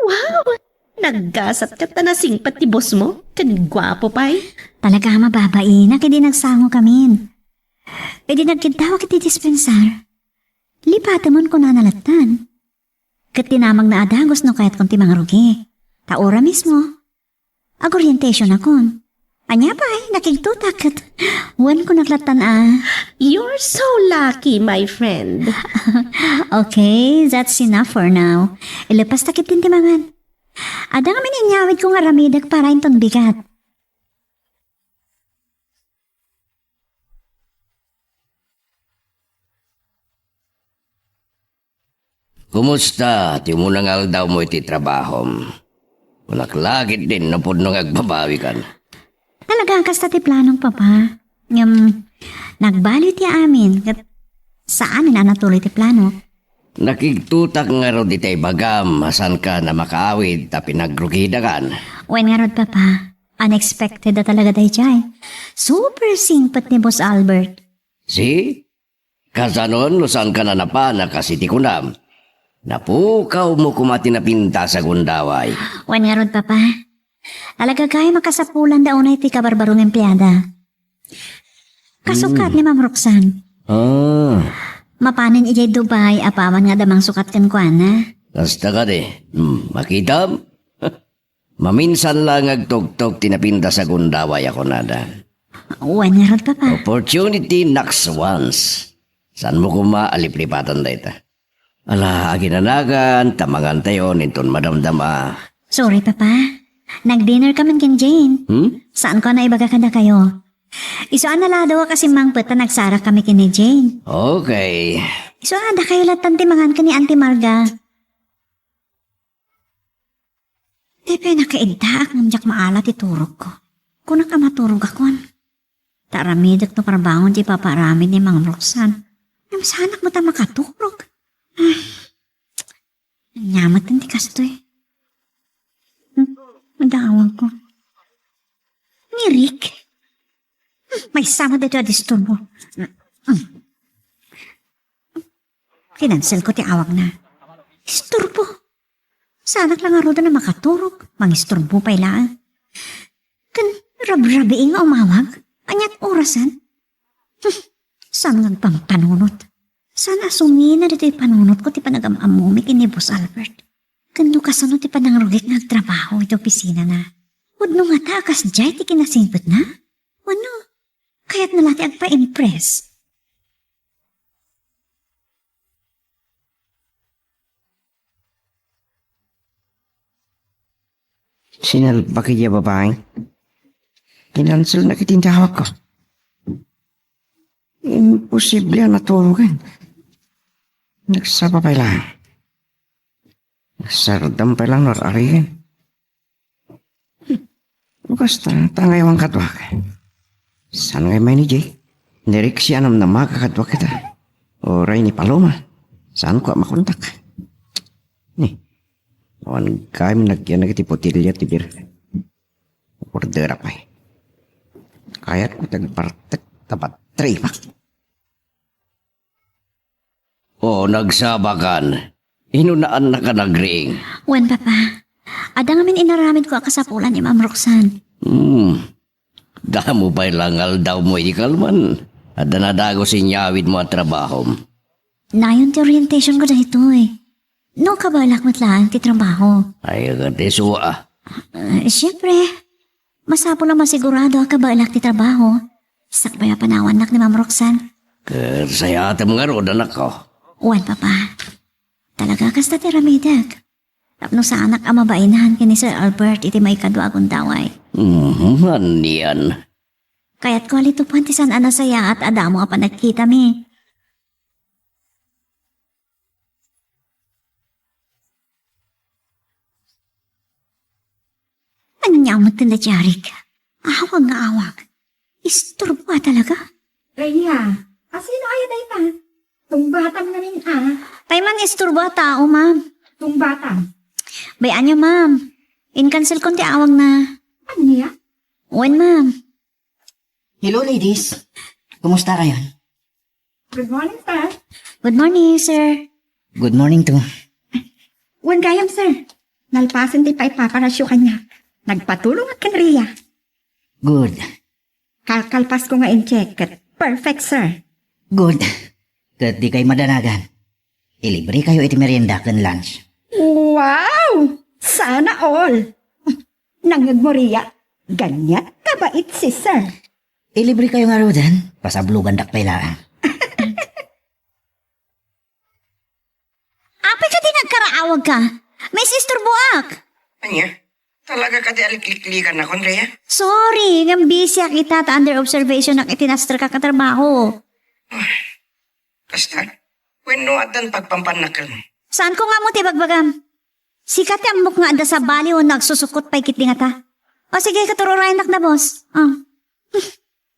Wow! Nagkasap ka na singpat ti boss mo? Kanigwapo pa'y. Talaga mababae na kaya nagsango kamin. Pwede nagkidawak iti dispensar. Lipatamon ko na nalatan. Kat tinamang na adagos no kahit kung ti mga rugi. Taura mismo. Ag-orientation akon. Anya pa nakigtutak at wan ko naglatan You're so lucky, my friend. Okay, that's enough for now. Ilapas takit tintimangan. Ada nga mininyawid ko nga ramidag para inton bigat. Kumusta? Ti mo nangal daw mo iti trabahom. Malaklagit din na po nung agbabawi kan. Talaga kasta ti planong papa. Nagbali ti amin. Kat saan na natuloy ti plano? Nakigtutak nga ro di tay bagam, asan ka na makaawid ta pinagrugida kan. When nga rod papa, unexpected na talaga day jay. Super singpat ni Boss Albert. Si? Kasanon, lusan ka na napana kasi ti kunam. Napukaw mo kumati na pinta sa gundaway. When nga rod papa, talaga kaya makasapulan daw na iti kabarbarong empleyada. Kasukat ni Ma'am Roxanne. Mapanin ijay Dubai, apaman nga damang sukat kan kuana. Basta ka di. Makita? Maminsan lang agtog-tog tinapinta sa gundaway ako nada. When nga rod papa. Opportunity knocks once. San mo kumaalip-lipatan da ita? Ala, aginanagan, tamangan tayo, ninton madamdama. Sorry papa, nag-dinner ka man kin Jane. Saan ko na ibaga kada kayo? Isuan na ladaw kasi mangpet na nagsara kami kini Jane. Okay. Isuan da kayo latan timangan ka ni Auntie Marga. Di pa nakaiddaak ng jak maalat iturog ko. Kung nakamatulog akon. Taramidak to parbangon di paparamid ni Mang Roxanne. Ngam sa anak mo ta makaturog. Ay, nyamat hindi kasto eh. Madawag ko. Ni Rick? May sama dito a disturbo. Kinansel ko ti awag na. Isturbo. Sa anak lang aro na makaturog. Mangisturbo pa ilaan. Kan rab-rabi nga umawag. Anyat orasan. Saan nga pampanunot? Sana sungina dito panunot ko ti panagamamumik ni Boss Albert. Kando kasano ti panangrugik nagtrabaho iti opisina na. Udno nga ta akas jay ti kinasimpot na? Ano? Kaya't nalati agpa-impress. Sinal ba kaya babaeng? Kinansel na kitindawag ko. Imposible ang naturugan. Nagsaba pa lang. Sardam pa lang nararigan. Basta tangayawang katwak. Saan ngay may ni Jay? Nirik siya nam na makakatwak kita. Oray ni Paloma. Saan ko makontak? Ni. Awan kami nagyan na kitipotilya tibir. Order pa eh. Kaya't ko tagpartek tapat tripak. O, nagsabakan. Hinunaan na ka nagring. Wen, Papa. Ada ngamin inaramid ko akasapulan ni Ma'am Roxanne. Damo pa'y langal daw mo ikalman. Ada na dago sinyawid mo ang trabaho. Nayon ti orientation ko dahito eh. No kabalak matlaan ti trabaho. Ay, agad suwa. Siyempre, masapo lang masigurado ang kabalak ti trabaho. Sakbay panawan nak ni Ma'am Roxanne. Kasayatan mo nga ro, anak ko. Wen, Papa. Talaga kasta ti ramidag. Tapno sa anak ang mabainahan kini Sir Albert iti may kadwa akong daway. Yan. Kaya't ko alitupan ti san anasaya at adamo a panagkita mi. Anyamot na Jarik. Awag nga awag. Isturbo ka talaga. Raya, asino ayo day ta? Tungbatang na rin Payman isturbo a tao, ma'am. Tungbatang. Bayan niyo, ma'am. In-cancel ko ti awag na. Ano niya? Wen, ma'am. Hello ladies. Kumusta kayo? Good morning, sir. Good morning, sir. Good morning too. Wan gayam, sir. Nalpasan di pa ipaparasyo kanya. Nagpatulong at kanriya. Good. Kalkalpas ko nga in-check. Perfect, sir. Good. Kat di kayo madanagan. Ilibre kayo iti merienda kan lunch. Wow! Sana all. Nangag mo riya. Ganyan kabait si sir. Ilibre kayo nga rodan. Pasablugan dak pailaan. Apay ka din nagkaraawag ka. May sister buak. Anya? Talaga ka di alikliklikan na kon, Rhea? Sorry, ngam busy kita ta under observation nak itinastra ka katrabaho. Kasta? Wenno adan pagpampanakan. Saan ko nga mo tibagbagam? Sikat ang muk nga ada sa bali o nagsusukot pa'y kitli nga ta. O sige, katururayan nak na, boss.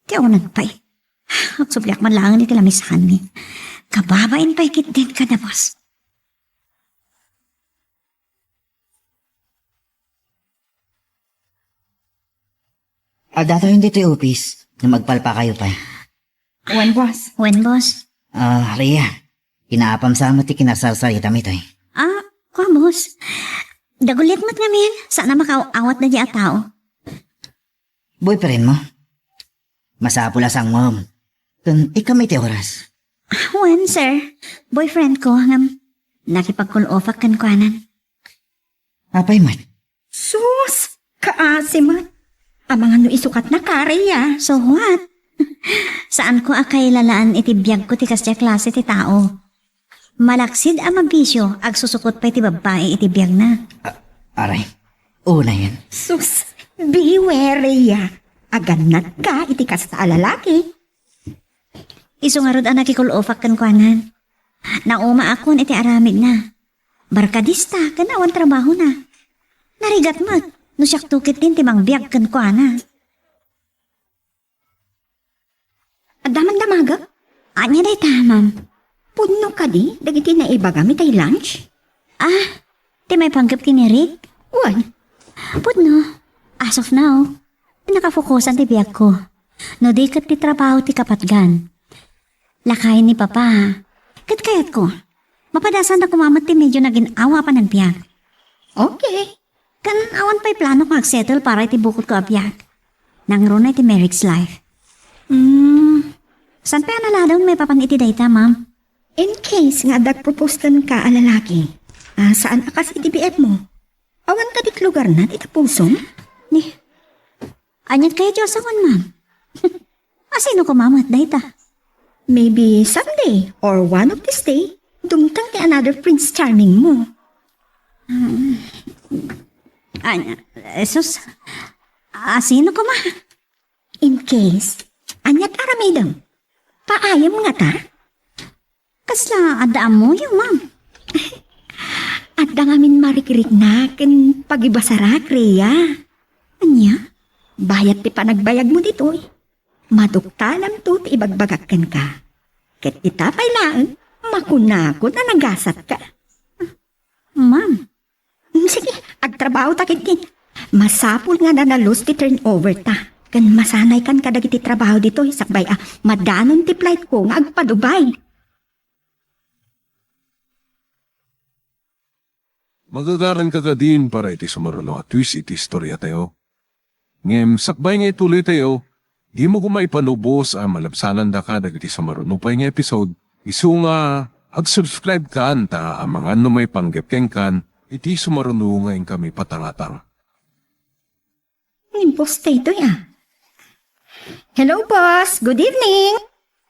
Ti ako nagpay. At subliak man lang ni tilamisahan ni. Kababain pa'y kitin ka na, boss. Dato hindi ito yung office na magpalpa kayo pa. Wan, boss. When, boss? Rhea, kinaapam sa mo ti kinasarsalita mi toy. Kwa, boss. Dagulit mat ngamin. Sana makaawat na di a tao. Boyfriend mo? Masapula sang mom. Kung ikamay ti oras. When, sir? Boyfriend ko, ngam. Nakipag-cool-off kan kwanan. Apay mat. Sus! Kaasimat. Ang mga no isukat na kariya. So what? Saan ko akay lalaan iti biyag ko ti kasya klase ti tao? Malaksid ang mabisyo, ag susukot pa iti babae iti biyag na. Aray, una yan. Sus! Beware ya. Aganat ka iti kasta lalaki. Iso nga rod ang nakikulofak kan kwanan. Nauma akon iti aramid na. Barkadista, kanawan trabaho na. Narigat mat. No siyak tukit din timang biyag kan ko, ana. Adaman damaga? Anya day ta, ma'am. Puno ka di, dagiti na iba gamit ay lunch? Ti may panggap ti ni Rick? Wan, Pudno, as of now, nakafokusan ti biyak ko. No di kat ti trabaho ti kapatgan. Lakayin ni Papa. Kat kayat ko. Mapadasan na kumamat ti medyo naging-awa pa ng biyak. okay. Kan awan pa'y plano ko settle para iti bukod ko abyak. Nangro na iti Merrick's life. San pa naladon may papan iti dayta, ma'am? In case nga dag-propose ka alalaki, saan akas iti BF mo? Awan ka dik lugar na, iti pusom? Ni, anyat kayo Diyos akon, ma'am. Asino kumamat dayta? Maybe someday, or one of this day, dumtang ti another Prince Charming mo. Anya, esos, asino kuma? In case, anyat aramidam, paayam nga ta? Kasla adaan mo yung, ma'am. At da ngamin marikirik na, ken pagibasarak, Rhea. Anya? Bayat ti panagbayag mo dito, maduktalam to ti ibagbagakan ka. Ket itapay lang, makunakot na nagasat ka. Ma'am, Sige, agtrabaho takit kin. Masapul nga na nalos ti turnover ta. Kan masanay kan kadagiti trabaho dito, sakbay madanon ti flight ko nga agpadubay. Magagaran ka din para iti sumarulo at twist iti istorya tayo. Ngem, sakbay nga ituloy tayo, di mo kumaipanubos ang malabsanan da ka dagiti sumarunupay nga episode, isu nga ag-subscribe ka anta ang mga ano may panggapkeng kan, iti sumarunungay kami patangatang. Imposte ito ya. Hello boss, good evening.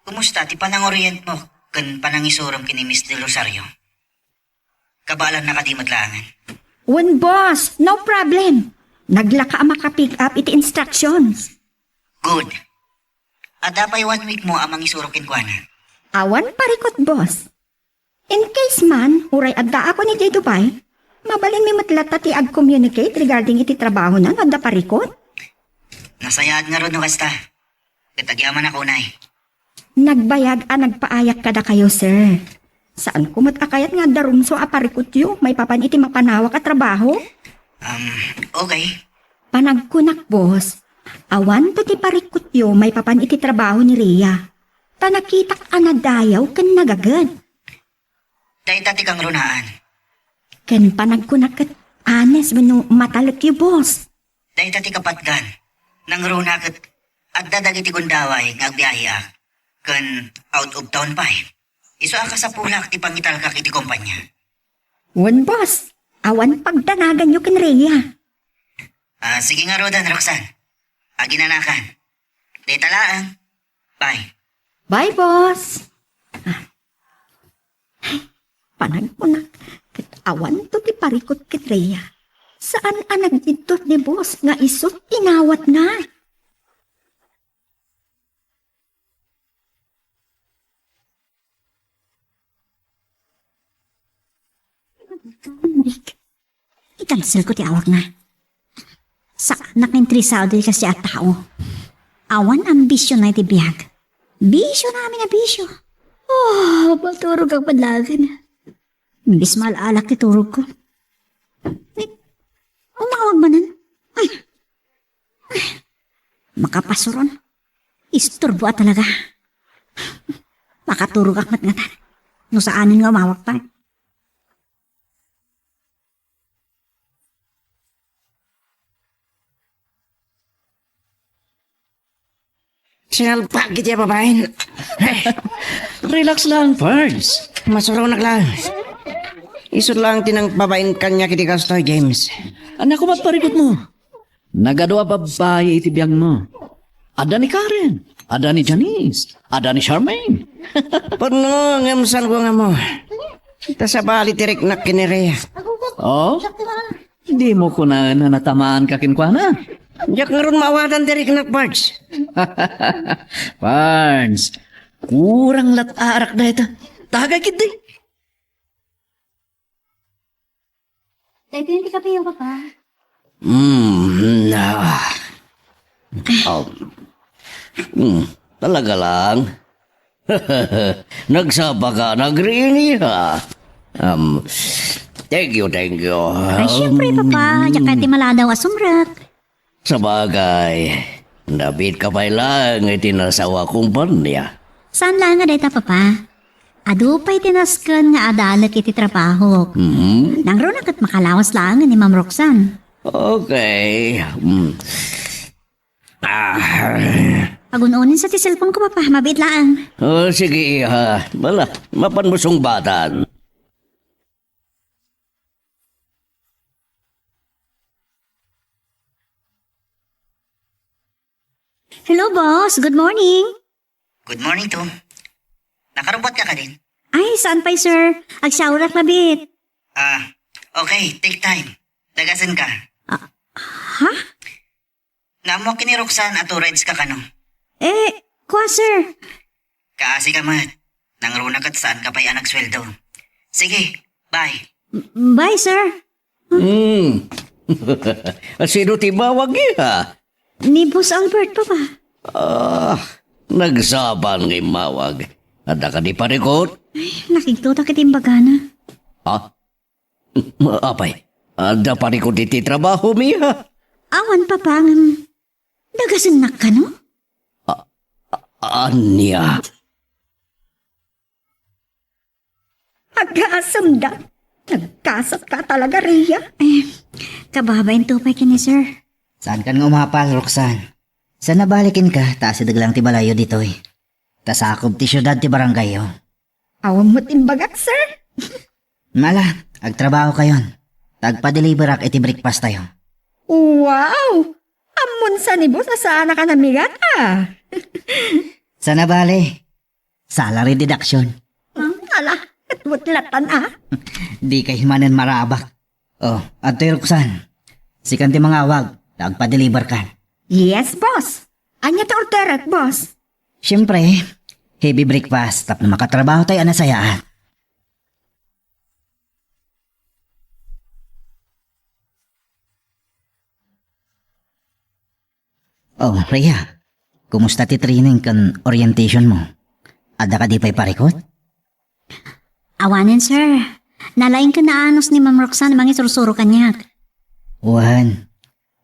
Kumusta ti panangorient mo kan panangisurom kini Miss De Rosario? Kabalan na kadimatlangan. One boss, no problem. Naglaka maka-pick up iti instructions. Good. Ada pa'y 1 week mo amang isuro kinkwana. Awan parikot boss. In case man, uray adda ako ni J. Dubay, mabalin mi matlata ti ag-communicate regarding iti trabaho na adda parikot. Nasayaan nga ron no kasta. Katagyaman ako nay. Nagbayag nagpaayak kada kayo, sir. Saan ko matakayat nga darumso aparikot yu, may papan iti mapanawak at trabaho? Okay. Panagkunak, boss. Awan to ti parikot yu, may papan iti trabaho ni Rhea. Tanakitak anadayaw kan nagagad. Dahil tati kang runaan. Ken panagkunak kat anes mano matalak yu, boss. Dahil tati kapatgan. Nang runa kat at dadagiti gundaway nga agbiyahe kan out of town pa Iso ka sa pulak ti pangital ka kiti kumpanya. Wan, boss. Awan pagdanagan yu ken Rhea. Sige nga Rodan, Roxanne. Aginanakan. Di talaang. Bye. Bye, boss. Panagkunak kat awan to ti parikot ket Rhea. Saan nagdito ni boss nga isot inawat na? Rick, i-cancel ko ti awak na. Sa anak ng trisado kasi at tao. Awan ambisyon na iti biyag. Bisyo namin na bisyo. Oh, baturog ang padlagan. Imbis malaalak ti turog ko. Umawag ba nan? Ay. Makapasuron. Isturbo at talaga. Makaturog ak matngatan. No saanin nga umawag pa. Sinalpag kiti babaen. Relax lang, Pards. Masurunak lang. Isod lang tinang babaen kanya kiti kastoy, James. Anak ko ba't parikot mo? Nagadwa babae iti biyang mo. Ada ni Karen, ada ni Janice, ada ni Charmaine. Puno, ngamsan ko nga mo. Tasabali tirik na kinireya. Oh, hindi mo ko na natamaan kakinkwana. Diyak nga ron mawadan tirik na, Pards. Barnes, kurang lat-arak na ito. Tagay kiti. Tayo hindi ka piyo, Papa. Talaga lang. Nagsapa ka, nagrini ha. Thank you, thank you. Ay, syempre, papa. Diyan ka ti maladaw asumrak. Sa bagay, nabit ka pa lang itinasawa kong niya. Saan lang nga data, papa? Adu pa'y tinaskan nga adalat iti trabaho. Nangro na kat makalawas lang ni Ma'am Roxanne. Okay. Pagununin sa ti cellphone ko, papa. Mabit lang. Oh, sige, ha. Bala, mapanmusong batan. Hello, boss. Good morning. Good morning, Tom. Nakarobot ka din? Ay, saan pa'y, sir? Agsaurak mabit. Okay, take time. Dagasan ka. Ha? Namo kini Roxanne at rides ka kano. Kuha, sir. Kaasi ka mat. Nangruna ka saan ka pa'y anak sweldo. Sige, bye. Bye, sir. Sino tibawag ha? Ni Boss Albert, papa. Nagsaban ng mawag. Ada ka di parikot? Nakikita kitimbagana. Apay, ada parikot iti trabaho miha. Awan, papa. Nagasanak ka, no? Anya? Agasam da. Nagkasat ka talaga, Rhea. Kababain tupay ka ni sir. Saan ka nga umapal, Roxanne? Saan nabalikin ka, taas idaglang ti balayo ditoy. Tasakob ti syudad ti barangay yo. Awan mo timbagak, sir. Mala, agtrabaho kayon. Tagpa-deliver ak iti breakfast tayo. Wow! Amon sa ni boss, asaan ka namigat Sana bale? Salary deduction. Ala, katwatlatan Di kay himanan marabak. Oh, at Roxanne. Sikan ti mga awag, tagpa-deliver ka. Yes, boss. Anya ta orderat, boss. Siyempre, heavy breakfast, tapos makatrabaho tayo anasayaan. Oh, Rhea, kumusta ti training kan orientation mo? Ada ka di pa'y parikot? Awanin, sir. Nalaing ka na anos ni Ma'am Roxanne mga surusuro kanyak. Wan,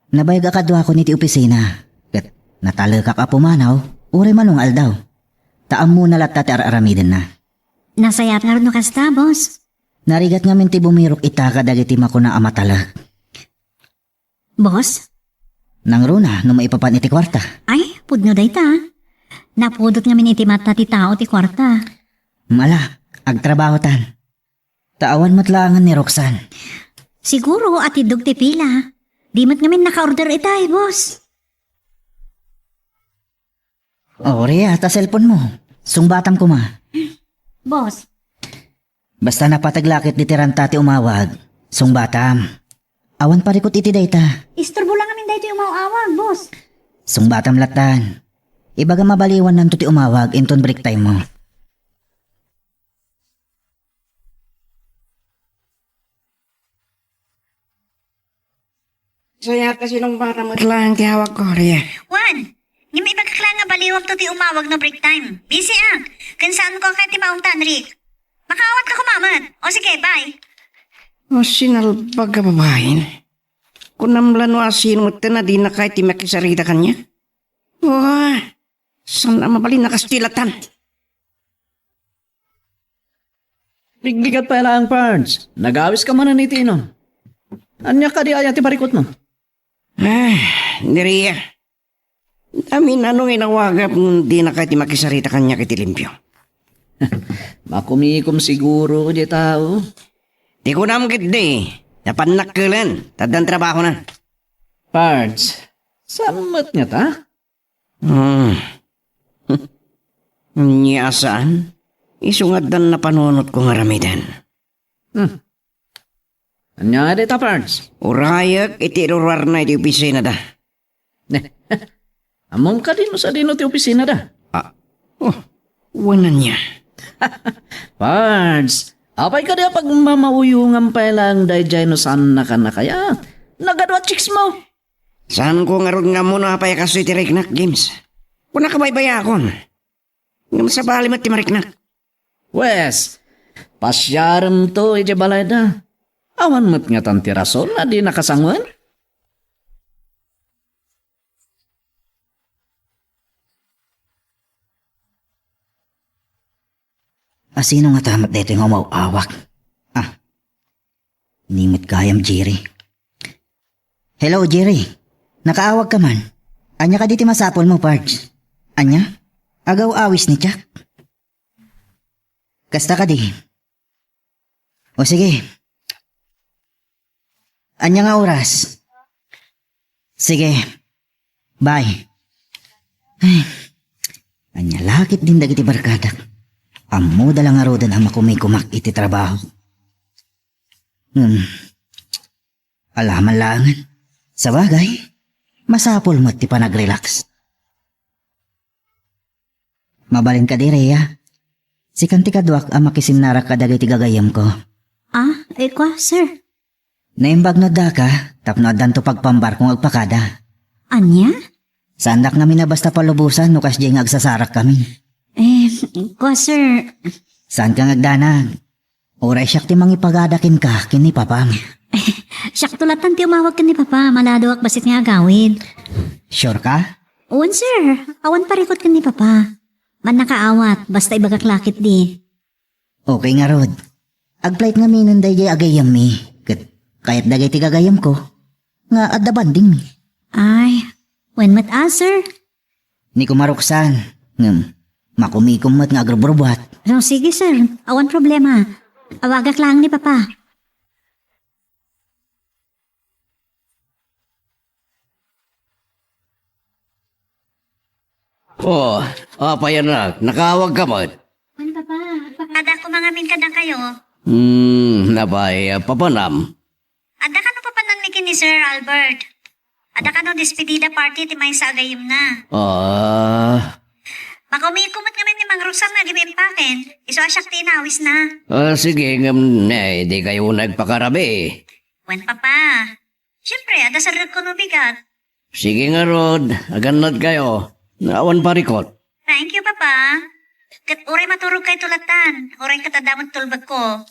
nabayag ka doon ako ni ti opisina. Kat natalo ka pumanaw, uri manong aldaw. Taam mo na latat araramidin na. Nasayap nga rin no kasta, boss. Narigat ngamin ti bumirok itaka dagiti mako na amatalag. Boss? Nangruna, no maipapan iti kwarta. Ay, pudno day ta. Napudot nga minitimat na ti tao ti kwarta. Mala, agtrabaho tan. Taawan matlangan ni Roxanne. Siguro at idog ti pila. Di mat ngamin naka-order itay, boss. Oh, Rhea, ta cellphone mo. Sungbatam ko ma. Boss. Basta napataglakit ni Tiranta ti umawag. Sungbatam. Awan parikot iti dayta. Istorbo lang ngamin dahito yung mauawag, boss. Sungbatam latan. Ibaga mabaliwan nanto ti umawag inton break time mo. Saya kasi nung bata mo lang tihawag ko, Rhea. Juan, nga may pagkakla nga baliwag to ti umawag no break time. Busy Kung saan ko kay ti maungtan, Rick. Makawat ka kumamat. O sige, bye. O sinalbag ka babahin. Kung namlan mo asin mo na di na kahit ti makisarita kanya. Wah, saan na mabalin na kastilatan? Bigligat pa lang, Pards. Nagawis ka man na ni Tino. Anya ka di ayati parikot mo? Ni Rhea. Amin anong inawagap nung di na kahit ti makisarita kanya kiti limpyo. Makumikom siguro di tao. Di ko naman di. Napanakkulan. Tadang trabaho na. Pards, samat nga ta? Nyasaan? Isungadan na panunot ko nga ramidan. Anya di ta, Pards? Urayak iti rurar na iti opisina da. Amom ka din mo sa dino ti opisina da. Wanan niya. Pards, apay ka di pag mamauyungan pa lang dahi dyan no saan na ka na kaya? Nagadwa chicks mo. Saan ko nga ron nga muna pa'y kaso iti Reknak Games? Kung nakabaybaya akon. Ngam sa bali mo ti mariknak. Wes, pasyaram to iti balay da. Awan mo't nga tanti rason na di nakasangwan. Sino nga tamat dito yung umawawak? Nimit kayam, Jerry. Hello, Jerry. Nakaawag ka man. Anya ka diti masapol mo, Pards. Anya? Agaw awis ni Chuck. Kasta ka di. O sige. Anya nga oras? Sige. Bye. Ay. Anya lakit din dagiti barkadak. Amo dalang nga rodan ang makumikumak iti trabaho. Alaman langan. Sa bagay, masapol mo't ti pa nag-relax. Mabalin ka di, Rhea. Si kanti kadwak ang makisimnarak ka dagay ti gagayam ko. Kwa, sir. Naimbag no da ka, tapno adan to pagpambar kong agpakada. Anya? Sandak nga minabasta palubusan no kasdi nga agsasarak kami. Kwa, sir. Saan ka ngagdanag? Oray siyak ti mangipagadakin ka, kini papam. Siyak tulatan ti umawag ka ni Papa, maladuak basit nga agawid. Sure ka? Uwan, sir. Awan parikot ka ni Papa. Man nakaawat, basta ibagaklakit di. Okay nga, Rod. Agplayt nga minunday jay agayam mi. Kaya't dagay ti gagayam ko. Nga adda banding mi. Ay, when mat sir. Ni kumaruksan. Makumikom mat nga agrobrobuhat. So, sige, sir. Awan problema. Awagak lang ni Papa. Apa yan na? Nakawag ka man? Wan, Papa. Ada ko mga minkadang kayo. Nabay, papanam. Ada ka no papanan ni Sir Albert. Ada ka no despedida party ti may sa agayim na. Makumikumot kami ni Mang Rosang na gimimpakin. Iso asyak tinawis na. Sige, di kayo nagpakarabi. Wan, Papa. Siyempre, ada sa rin ko no bigat. Sige nga, Rod. Aganad kayo. Naawan parikot. Thank you, Papa. Kat uray maturog kay tulatan. Uray katadamot tulbag ko.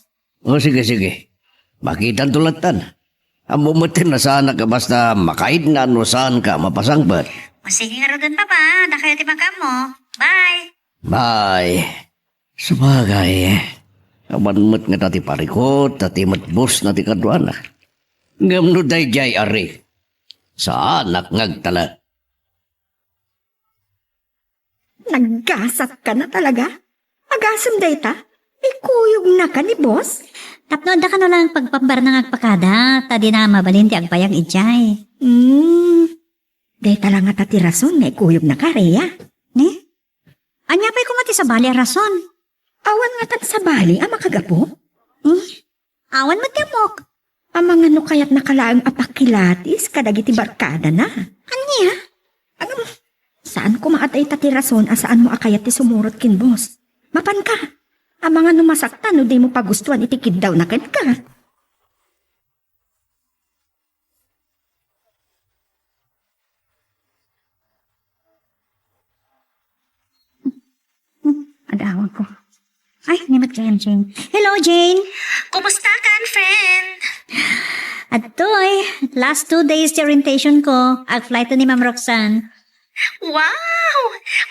Sige. Makitan tulatan. Ang bumutin na sana ka basta makaid na no saan ka mapasangbat. Sige nga rin, Papa. Na kayo timagam mo. Bye. Bye. Sabagay. Amanmat nga tati parikot, tati matbos na ti kadwana. Ngamno day jay ari. Sa anak ngagtala. Naggasat ka na talaga? Agasam data? Ikuyog na ka ni boss? Tapno da ka no lang pagpambar ng agpakada. Tadi na mabalin ti agpayang ijay. Data lang nga tati rason na ikuyog na ka, Rhea. Ne? Anya pa'y kumati sa bali rason. Awan nga tat sa bali, ang makagapo? Awan matimok. Ang mga no kaya't nakalaang apakilatis, kadagiti barkada na. Anya? Saan ko maatay tati rason asaan mo akayat ti sumurot kin boss? Mapan ka. Ang mga numasaktan no di mo pagustuhan itikid daw na ken ka. Adawag ko. Ay, nimat ka yan, Jane. Hello, Jane. Kumusta ka, friend? At toy, last 2 days ti orientation ko. Ag-flight to ni Ma'am Roxanne. Wow!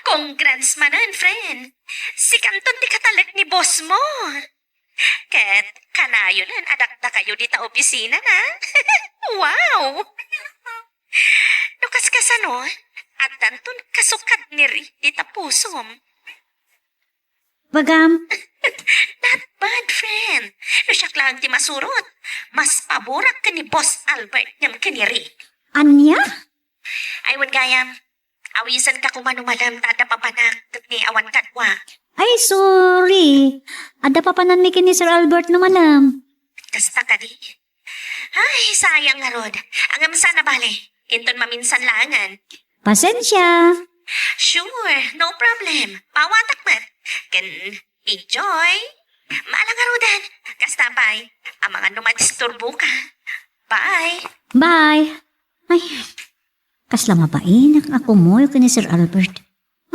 Congrats manan, friend. Si Kanton di katalit ni boss mo. Ket, kanayo nan, adak na kayo dita opisina na. Wow! Nukas kasano, at tanton kasukad ni Ri dita pusom. Bagam, Not bad, friend. No siya lang ti masurot. Mas paborak ka ni Boss Albert ngam kaniri. anya? Aywan gayam. Awisan ka kumanumalam tada papanak kat ni awan kadwa. Ay, sorry. Ada pa panan ni Sir Albert no malam. Kasta ka di. Ay, sayang nga rod. Ang sana bale. Kinton maminsan langan. Pasensya. Sure, no problem. Pawatak mat. Kan enjoy. Maalang nga rodan. Kasta bye. Ang mga numadisturbo ka. Bye. Bye. Ay, kasla mabain ako mo yung ni Sir Albert.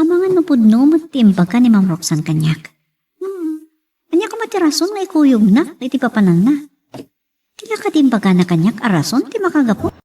Amangan mapudno mo timbag ka ni Ma'am Roxanne kanyak. Anya ko matirason nga ikuyog na, iti papanan na. Tila ka timbaga na kanyak arason, ti makagapo.